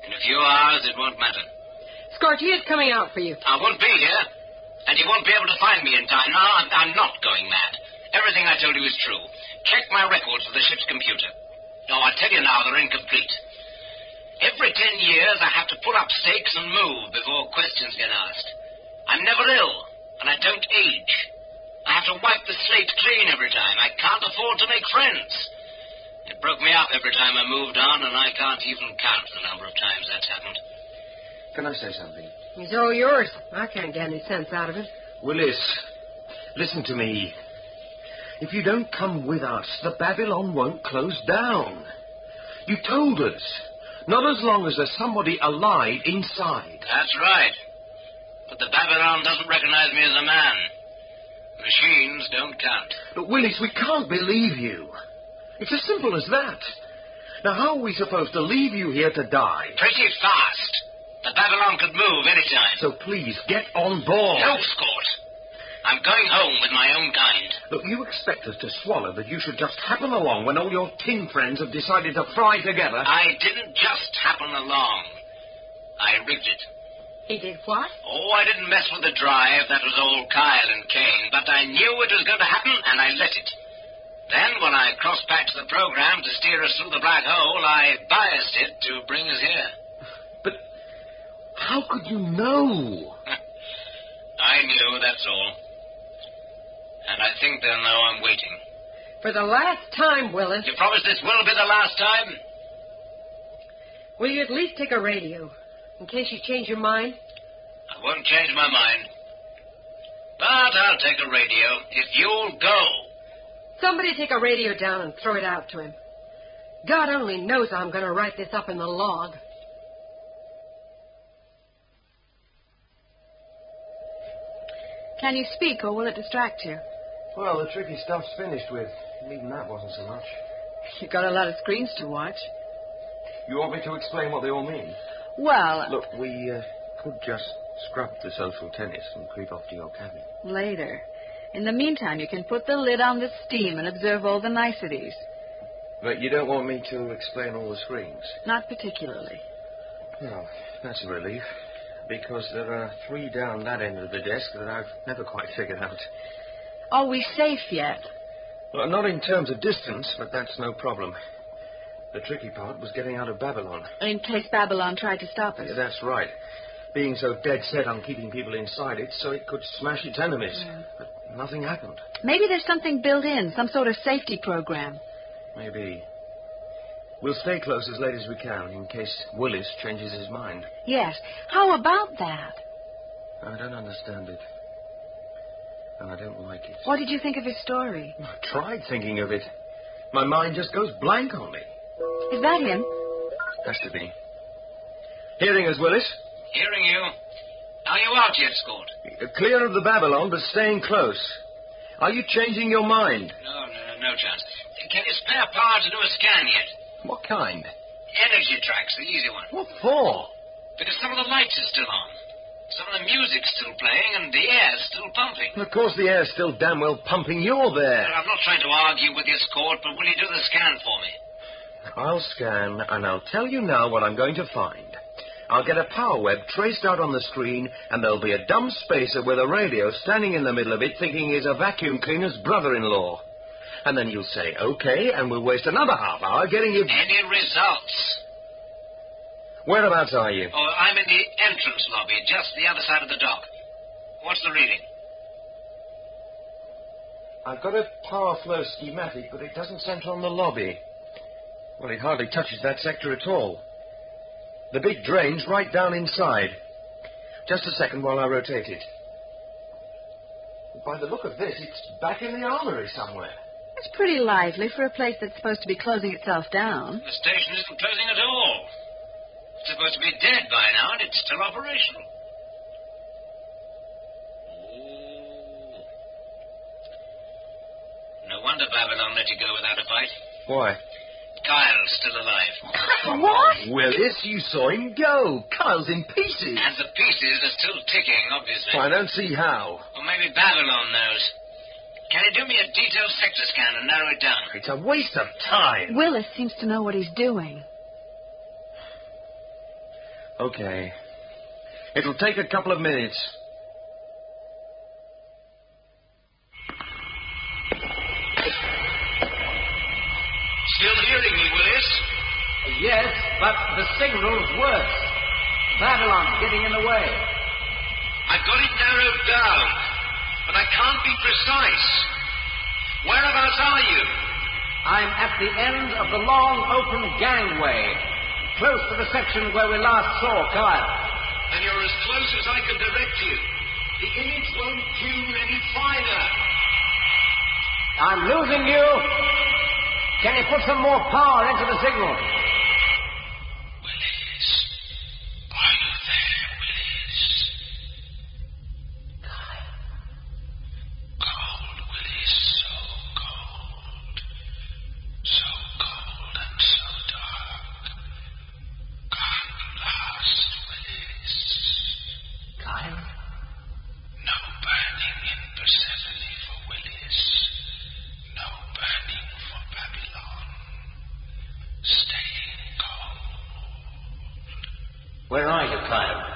In a few hours, it won't matter. Scortia's coming out for you. I won't be here, and you won't be able to find me in time. No, I'm not going mad. Everything I told you is true. Check my records for the ship's computer. Oh, I tell you now, they're incomplete. Every 10 years, I have to pull up stakes and move before questions get asked. I'm never ill, and I don't age. I have to wipe the slate clean every time. I can't afford to make friends. It broke me up every time I moved on, and I can't even count the number of times that's happened. Can I say something? He's all yours. I can't get any sense out of it. Willis, listen to me. If you don't come with us, the Babylon won't close down. You told us. Not as long as there's somebody alive inside. That's right. But the Babylon doesn't recognize me as a man. Machines don't count. But, Willis, we can't believe you. It's as simple as that. Now, how are we supposed to leave you here to die? Pretty fast. The Babylon could move any time. So please, get on board. No, Scott. I'm going home with my own kind. Look, you expect us to swallow that you should just happen along when all your tin friends have decided to fry together? I didn't just happen along. I rigged it. He did what? Oh, I didn't mess with the drive. That was all Kyle and Kane. But I knew it was going to happen, and I let it. Then, when I cross-patched the program to steer us through the black hole, I biased it to bring us here. But how could you know? I knew, that's all. And I think they'll know I'm waiting. For the last time, Willis. You promise this will be the last time? Will you at least take a radio, in case you change your mind? I won't change my mind. But I'll take a radio if you'll go. Somebody take a radio down and throw it out to him. God only knows I'm going to write this up in the log. Can you speak, or will it distract you? Well, the tricky stuff's finished with. Even that wasn't so much. You've got a lot of screens to watch. You want me to explain what they all mean? Well... Look, we could just scrub the social tennis and creep off to your cabin. Later. In the meantime, you can put the lid on the steam and observe all the niceties. But you don't want me to explain all the screens? Not particularly. Well, that's a relief. Because there are 3 down that end of the desk that I've never quite figured out. Are we safe yet? Well, not in terms of distance, but that's no problem. The tricky part was getting out of Babylon. In case Babylon tried to stop us. Yeah, that's right. Being so dead set on keeping people inside it so it could smash its enemies. But nothing happened. Maybe there's something built in, some sort of safety program. Maybe. We'll stay close as late as we can, in case Willis changes his mind. Yes. How about that? I don't understand it. And I don't like it. What did you think of his story? I tried thinking of it. My mind just goes blank on me. Is that him? Has to be. Hearing us, Willis? Hearing you. Are you out yet, Scott? Clear of the Babylon, but staying close. Are you changing your mind? No chance. Can you spare power to do a scan yet? What kind? Energy tracks, the easy one. What for? Because some of the lights are still on. Some of the music's still playing, and the air's still pumping. Of course the air's still damn well pumping. You're there. Well, I'm not trying to argue with you, Scott, but will you do the scan for me? I'll scan, and I'll tell you now what I'm going to find. I'll get a power web traced out on the screen, and there'll be a dumb spacer with a radio standing in the middle of it thinking he's a vacuum cleaner's brother-in-law. And then you'll say, okay, and we'll waste another half hour getting you... Any results? Whereabouts are you? Oh, I'm in the entrance lobby, just the other side of the dock. What's the reading? I've got a power flow schematic, but it doesn't center on the lobby. Well, it hardly touches that sector at all. The big drain's right down inside. Just a second while I rotate it. By the look of this, it's back in the armory somewhere. It's pretty lively for a place that's supposed to be closing itself down. The station isn't closing at all. It's supposed to be dead by now, and it's still operational. Ooh. No wonder Babylon let you go without a fight. Why? Kyle's still alive. What? Willis, you saw him go. Kyle's in pieces. And the pieces are still ticking, obviously. I don't see how. Or maybe Babylon knows. Can you do me a detailed sector scan and narrow it down? It's a waste of time. Willis seems to know what he's doing. Okay. It'll take a couple of minutes. Still hearing me, Willis? Yes, but the signal's worse. Babylon's getting in the way. I've got it narrowed down, but I can't be precise. Whereabouts are you? I'm at the end of the long open gangway, close to the section where we last saw Kyle. And you're as close as I can direct you. The image won't tune any finer. I'm losing you. Can you put some more power into the signal? Willis. Are you there, Willis? are you, Kyle?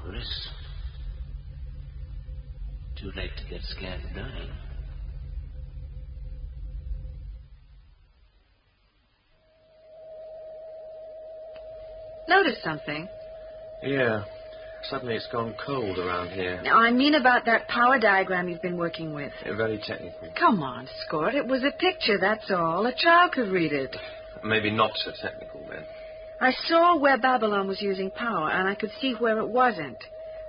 Willis. Too late to get scared of dying. Notice something? Yeah. Suddenly it's gone cold around here. Now, I mean about that power diagram you've been working with. Yeah, very technical. Come on, Scott. It was a picture, that's all. A child could read it. Maybe not so technical, then. I saw where Babylon was using power, and I could see where it wasn't.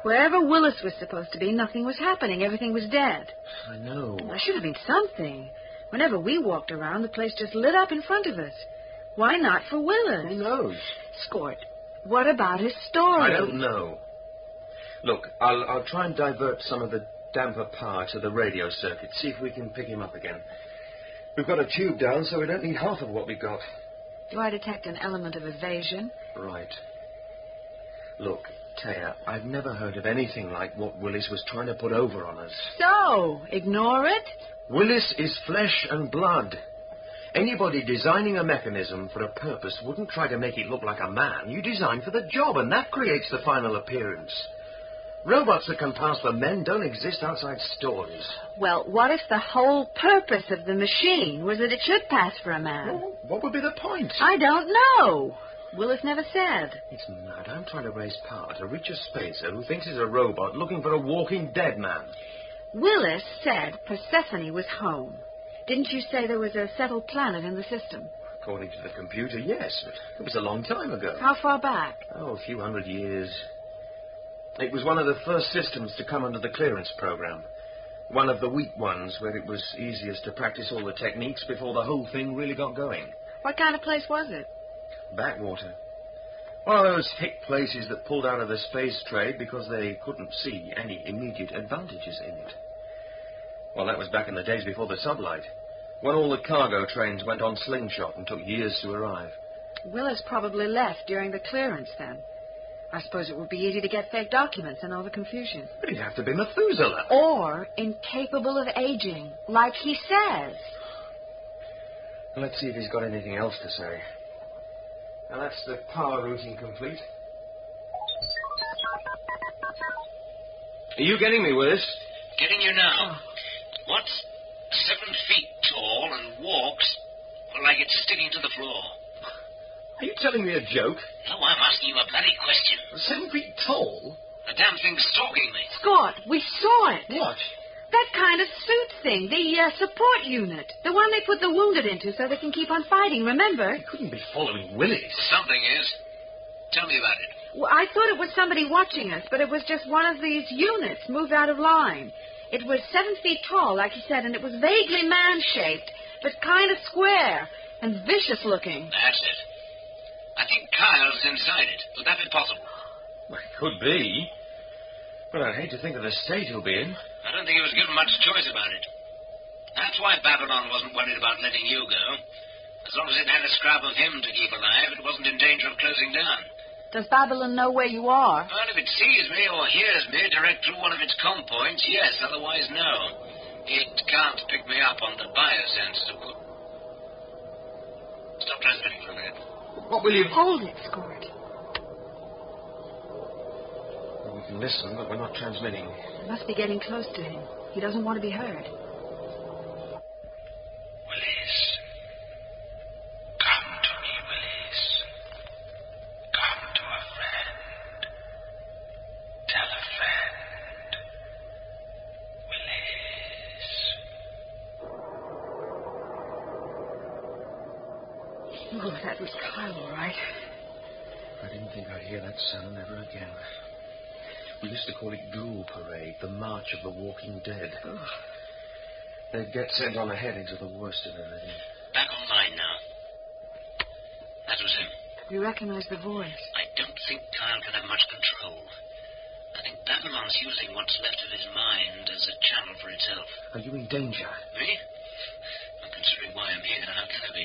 Wherever Willis was supposed to be, nothing was happening. Everything was dead. I know. There should have been something. Whenever we walked around, the place just lit up in front of us. Why not for Willis? Who knows? Scott, what about his story? I don't know. Look, I'll try and divert some of the damper power to the radio circuit, see if we can pick him up again. We've got a tube down, so we don't need half of what we got. Do I detect an element of evasion? Right. Look, Taya, I've never heard of anything like what Willis was trying to put over on us. So, ignore it? Willis is flesh and blood. Anybody designing a mechanism for a purpose wouldn't try to make it look like a man. You design for the job, and that creates the final appearance. Robots that can pass for men don't exist outside stories. Well, what if the whole purpose of the machine was that it should pass for a man? Well, what would be the point? I don't know. Willis never said. It's mad. I'm trying to raise power to reach a spacer who thinks he's a robot looking for a walking dead man. Willis said Persephone was home. Didn't you say there was a settled planet in the system? According to the computer, yes, but it was a long time ago. How far back? Oh, a few hundred years. It was one of the first systems to come under the clearance program. One of the weak ones where it was easiest to practice all the techniques before the whole thing really got going. What kind of place was it? Backwater. One of those hick places that pulled out of the space trade because they couldn't see any immediate advantages in it. Well, that was back in the days before the sublight, when all the cargo trains went on slingshot and took years to arrive. Willis probably left during the clearance then. I suppose it would be easy to get fake documents and all the confusion. But he'd have to be Methuselah. Or incapable of aging, like he says. Well, let's see if he's got anything else to say. Now, that's the power routing complete. Are you getting me, Willis? Getting you now. What's 7 feet tall and walks like it's sticking to the floor? Are you telling me a joke? No, I'm asking you a bloody question. 7 feet tall? The damn thing's stalking me. Scott, we saw it. What? That kind of suit thing, the support unit. The one they put the wounded into so they can keep on fighting, remember? He couldn't be following Willis. Something is. Tell me about it. Well, I thought it was somebody watching us, but it was just one of these units moved out of line. It was 7 feet tall, like you said, and it was vaguely man-shaped, but kind of square and vicious-looking. That's it. I think Kyle's inside it. Would that be possible? Well, it could be. But I'd hate to think of the state he'll be in. I don't think he was given much choice about it. That's why Babylon wasn't worried about letting you go. As long as it had a scrap of him to keep alive, it wasn't in danger of closing down. Does Babylon know where you are? Well, if it sees me or hears me direct through one of its comm points, yes. Otherwise, no. It can't pick me up on the biosensor. Stop transmitting for a minute. What will you... Hold it, Scott. Well, we can listen, but we're not transmitting. We must be getting close to him. He doesn't want to be heard. Willis. Come to me, Willis. Come to a friend. Tell a friend. Willis. Oh, that was Kyle, all right. I didn't think I'd hear that sound ever again. We used to call it Ghoul Parade, the March of the Walking Dead. Oh. They'd get sent on ahead into the worst of everything. Back online now. That was him. We recognize the voice. I don't can have much control. I think Babylon's using what's left of his mind as a channel for itself. Are you in danger? Me? I'm considering why I'm here. How can I be?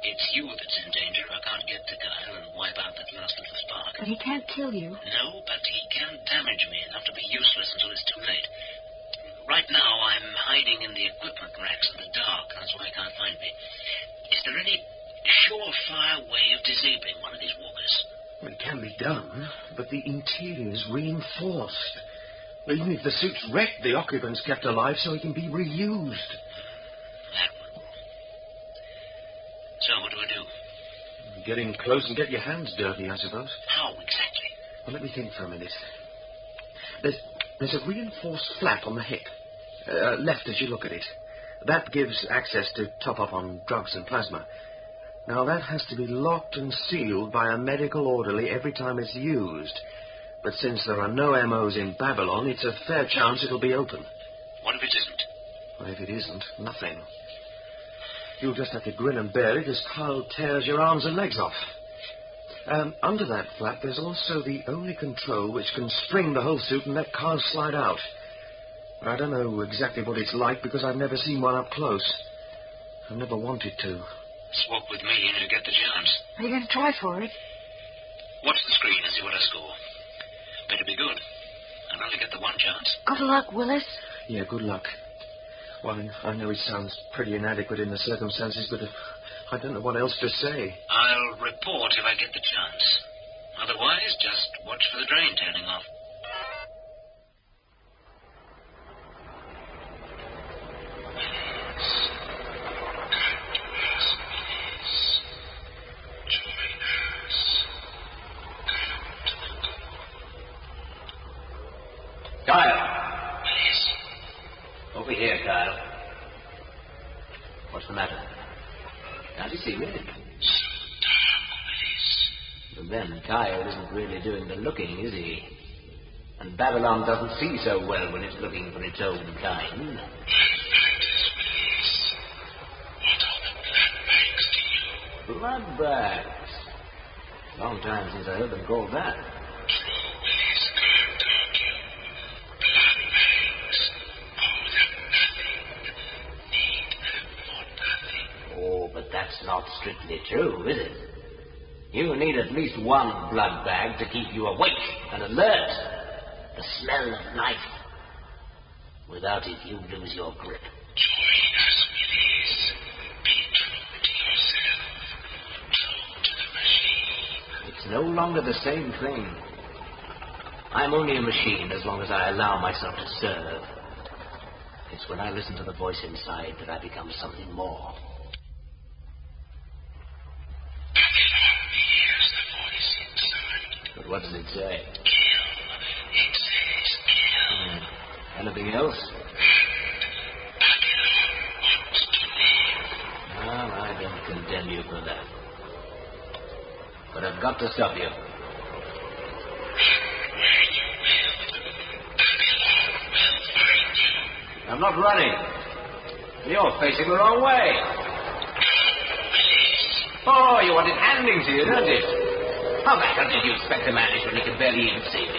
It's you that's in danger. I can't get to Kyle and wipe out that last little spark. But he can't kill you. No, but he can damage me enough to be useless until it's too late. Right now, I'm hiding in the equipment racks in the dark. That's why he can't find me. Is there any surefire way of disabling one of these walkers? Well, it can be done, but the interior's reinforced. Even if the suit's wrecked, the occupant's kept alive so he can be reused. So, what do I do? Get in close and get your hands dirty, I suppose. How exactly? Well, let me think for a minute. There's a reinforced flap on the hip. Left as you look at it. That gives access to top up on drugs and plasma. Now, that has to be locked and sealed by a medical orderly every time it's used. But since there are no MOs in Babylon, it's a fair chance it'll be open. What if it isn't? Well, if it isn't, nothing. You'll just have to grin and bear it as Kyle tears your arms and legs off. Under that flap, there's also the only control which can spring the whole suit and let Kyle slide out. I don't know exactly what it's like because I've never seen one up close. I've never wanted to. Swap with me and you get the chance. Are you going to try for it? Watch the screen and see what I score. Better be good. I'll only get the one chance. Good luck, Willis. Yeah, good luck. Well, I know it sounds pretty inadequate in the circumstances, but I don't know what else to say. I'll report if I get the chance. Otherwise, just watch for the drain turning off. Kyle! Over here, Kyle. What's the matter? Can't you see me? But then Kyle isn't really doing the looking, is he? And Babylon doesn't see so well when it's looking for its own kind. Blood bags. Long time since I heard them called that. Oh, but that's not strictly true, is it? You need at least one blood bag to keep you awake and alert. The smell of life. Without it, you lose your grip. Join us, Willis. Be true to yourself. True to the machine. It's no longer the same thing. I'm only a machine as long as I allow myself to serve. It's when I listen to the voice inside that I become something more. But what does it say? Kill. It says kill. Anything else? Babylon wants to live. Well, I don't condemn you for that. But I've got to stop you. I'm not running. You're facing the wrong way. Oh, you want it handing to you, don't you? How the hell did you expect to manage when you can barely even see me?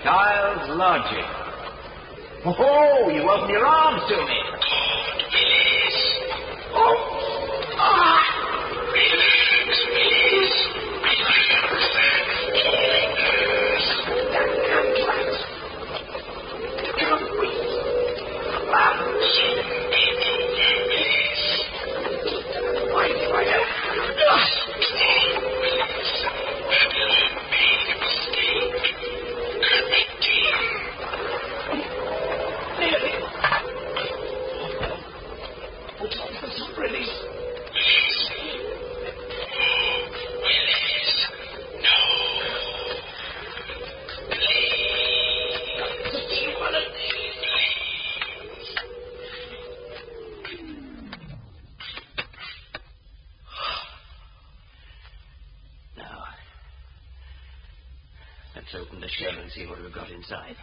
Kyle's logic. Oh, you open your arms to me. God, Willis. Oh. Ah. Relax, Willis. Let's open the shell and see what we've got inside.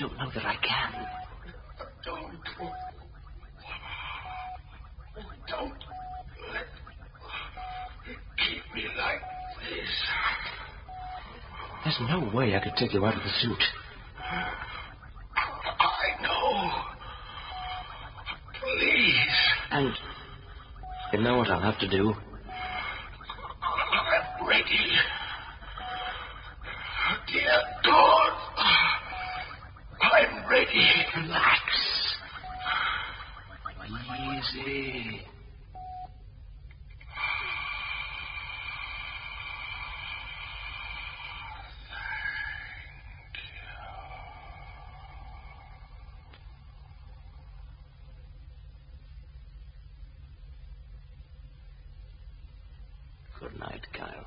don't know that I can. Don't let keep me like this. There's no way I could take you out of the suit. I know. Please. And you know what I'll have to do? I'm ready. Dear God. I'm ready. Relax. Easy. Good night, Kyle.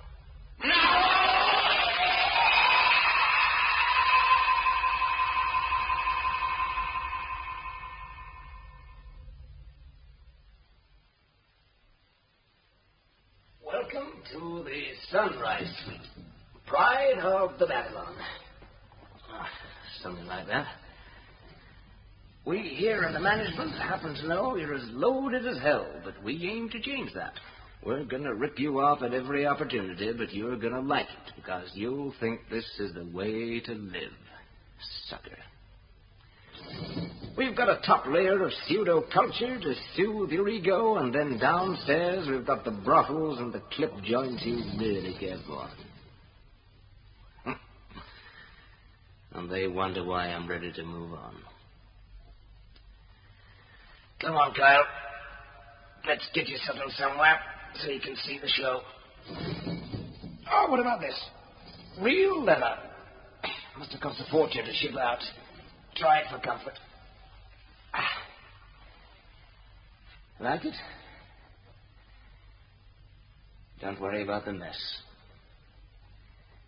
Welcome to the Sunrise Suite. Pride of the Babylon. Something like that. We here in the management happen to know you're as loaded as hell, but we aim to change that. We're going to rip you off at every opportunity, but you're going to like it, because you'll think this is the way to live. Sucker. We've got a top layer of pseudo-culture to soothe your ego, and then downstairs we've got the brothels and the clip joints you really care for. And they wonder why I'm ready to move on. Come on, Kyle. Let's get you settled somewhere so you can see the show. Oh, what about this? Real leather. Must have cost a fortune to ship out. Try it for comfort. Like it? Don't worry about the mess.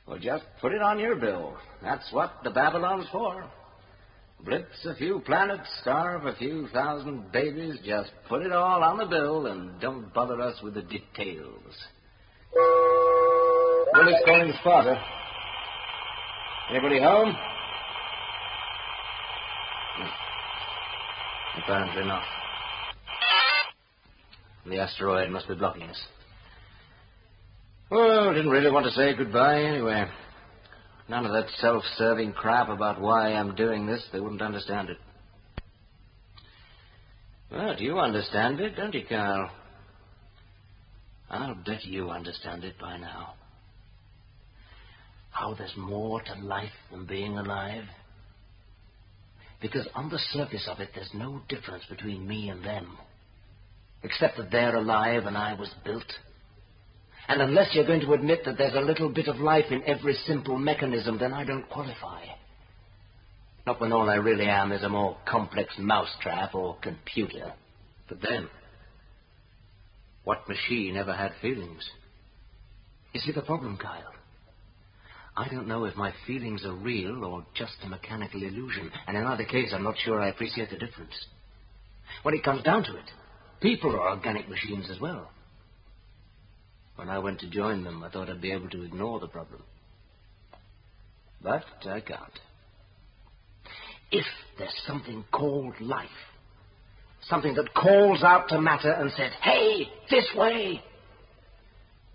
Well, just put it on your bill. That's what the Babylon's for. Blitz a few planets, starve a few thousand babies. Just put it all on the bill and don't bother us with the details. Willis calling Sparta. Anybody home? Apparently not. The asteroid must be blocking us. Well, didn't really want to say goodbye anyway. None of that self-serving crap about why I'm doing this. They wouldn't understand it. Well, you understand it, don't you, Carl? I'll bet you understand it by now. How there's more to life than being alive. Because on the surface of it, there's no difference between me and them. Except that they're alive and I was built. And unless you're going to admit that there's a little bit of life in every simple mechanism, then I don't qualify. Not when all I really am is a more complex mousetrap or computer. But then, what machine ever had feelings? You see the problem, Kyle? I don't know if my feelings are real or just a mechanical illusion. And in either case, I'm not sure I appreciate the difference. When it comes down to it, people are organic machines as well. When I went to join them, I thought I'd be able to ignore the problem. But I can't. If there's something called life, something that calls out to matter and says, hey, this way,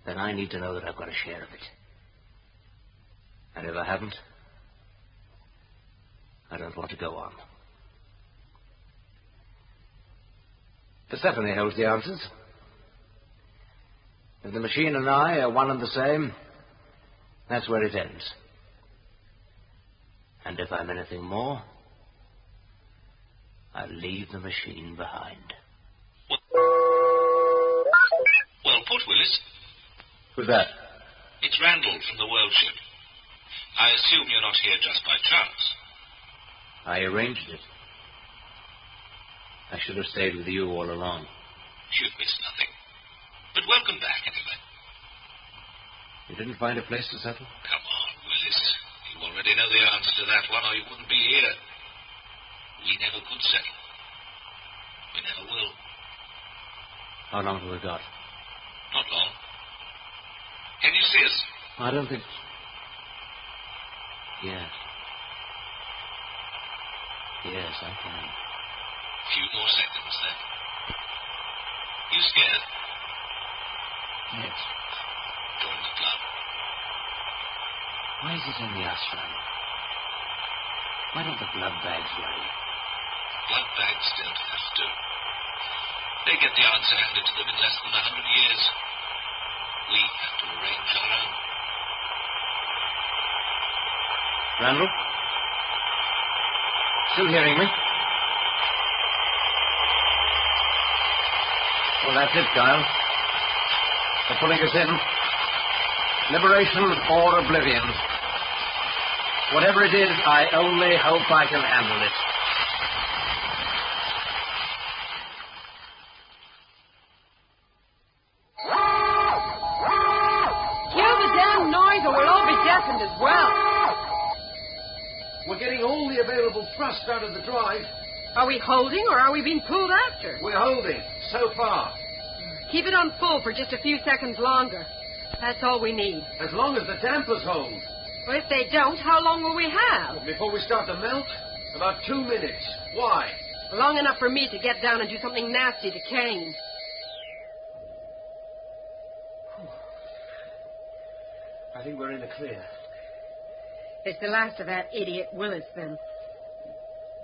then I need to know that I've got a share of it. And if I haven't, I don't want to go on. Persephone holds the answers. If the machine and I are one and the same, that's where it ends. And if I'm anything more, I'll leave the machine behind. Well put, Willis. Who's that? It's Randall from the World Ship. I assume you're not here just by chance. I arranged it. I should have stayed with you all along. You've missed nothing. But welcome back, anyway. You didn't find a place to settle? Come on, Willis. You already know the answer to that one, or you wouldn't be here. We never could settle. We never will. How long have we got? Not long. Can you see us? I don't think... Yes. Yes, I can. Few more seconds, then. You scared? Yes. Join the club. Why is it in the asteroid? Why don't the blood bags worry? Blood bags don't have to. They get the answer handed to them in less than 100 years. We have to arrange our own. Randall? Still hearing me? Well, that's it, Kyle. They're pulling us in. Liberation or oblivion. Whatever it is, I only hope I can handle it. Kill the damn noise or we'll all be deafened as well. We're getting all the available thrust out of the drive. Are we holding or are we being pulled after? We're holding, so far. Keep it on full for just a few seconds longer. That's all we need. As long as the dampers hold. Well, if they don't, how long will we have? Before we start to melt? About 2 minutes. Why? Long enough for me to get down and do something nasty to Kane. I think we're in the clear. It's the last of that idiot Willis, then.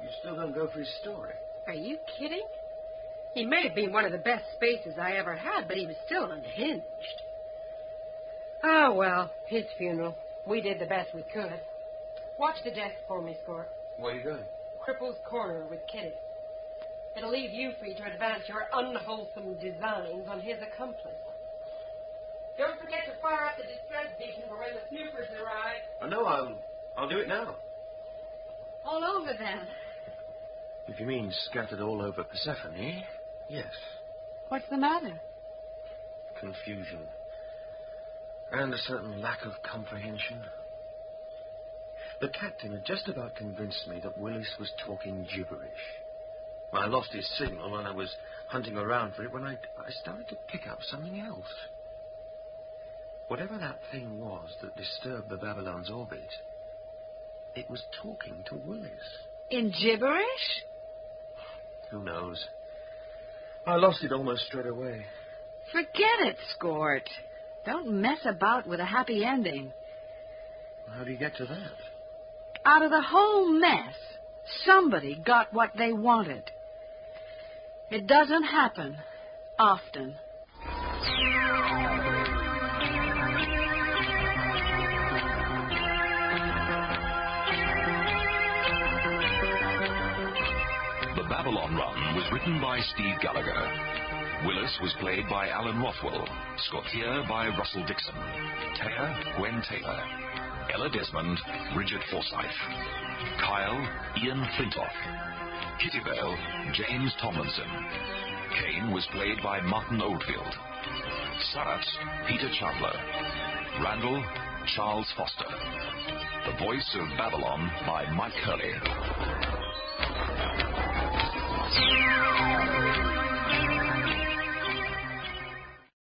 You still don't go for his story. Are you kidding? He may have been one of the best spacers I ever had, but he was still unhinged. Oh, well, his funeral. We did the best we could. Watch the desk for me, Scort. Where are you going? Cripple's Corner with Kitty. It'll leave you free to advance your unwholesome designs on his accomplice. Don't forget to fire up the distress beacon for when the snoopers arrive. Oh, no, I'll do it now. All over then. If you mean scattered all over Persephone, yes. What's the matter? Confusion. And a certain lack of comprehension. The captain had just about convinced me that Willis was talking gibberish. I lost his signal and I was hunting around for it when I started to pick up something else. Whatever that thing was that disturbed the Babylon's orbit, it was talking to Willis. In gibberish? Who knows? I lost it almost straight away. Forget it, Scort. Don't mess about with a happy ending. How do you get to that? Out of the whole mess, somebody got what they wanted. It doesn't happen often. The Babylon Run was written by Steve Gallagher. Willis was played by Alan Rothwell, Scotier by Russell Dixon, Taya, Gwen Taylor, Ella Desmond, Bridget Forsyth, Kyle, Ian Flintoff, Kittyvale, James Tomlinson. Kane was played by Martin Oldfield, Sarat, Peter Chandler, Randall, Charles Foster. The voice of Babylon by Mike Hurley.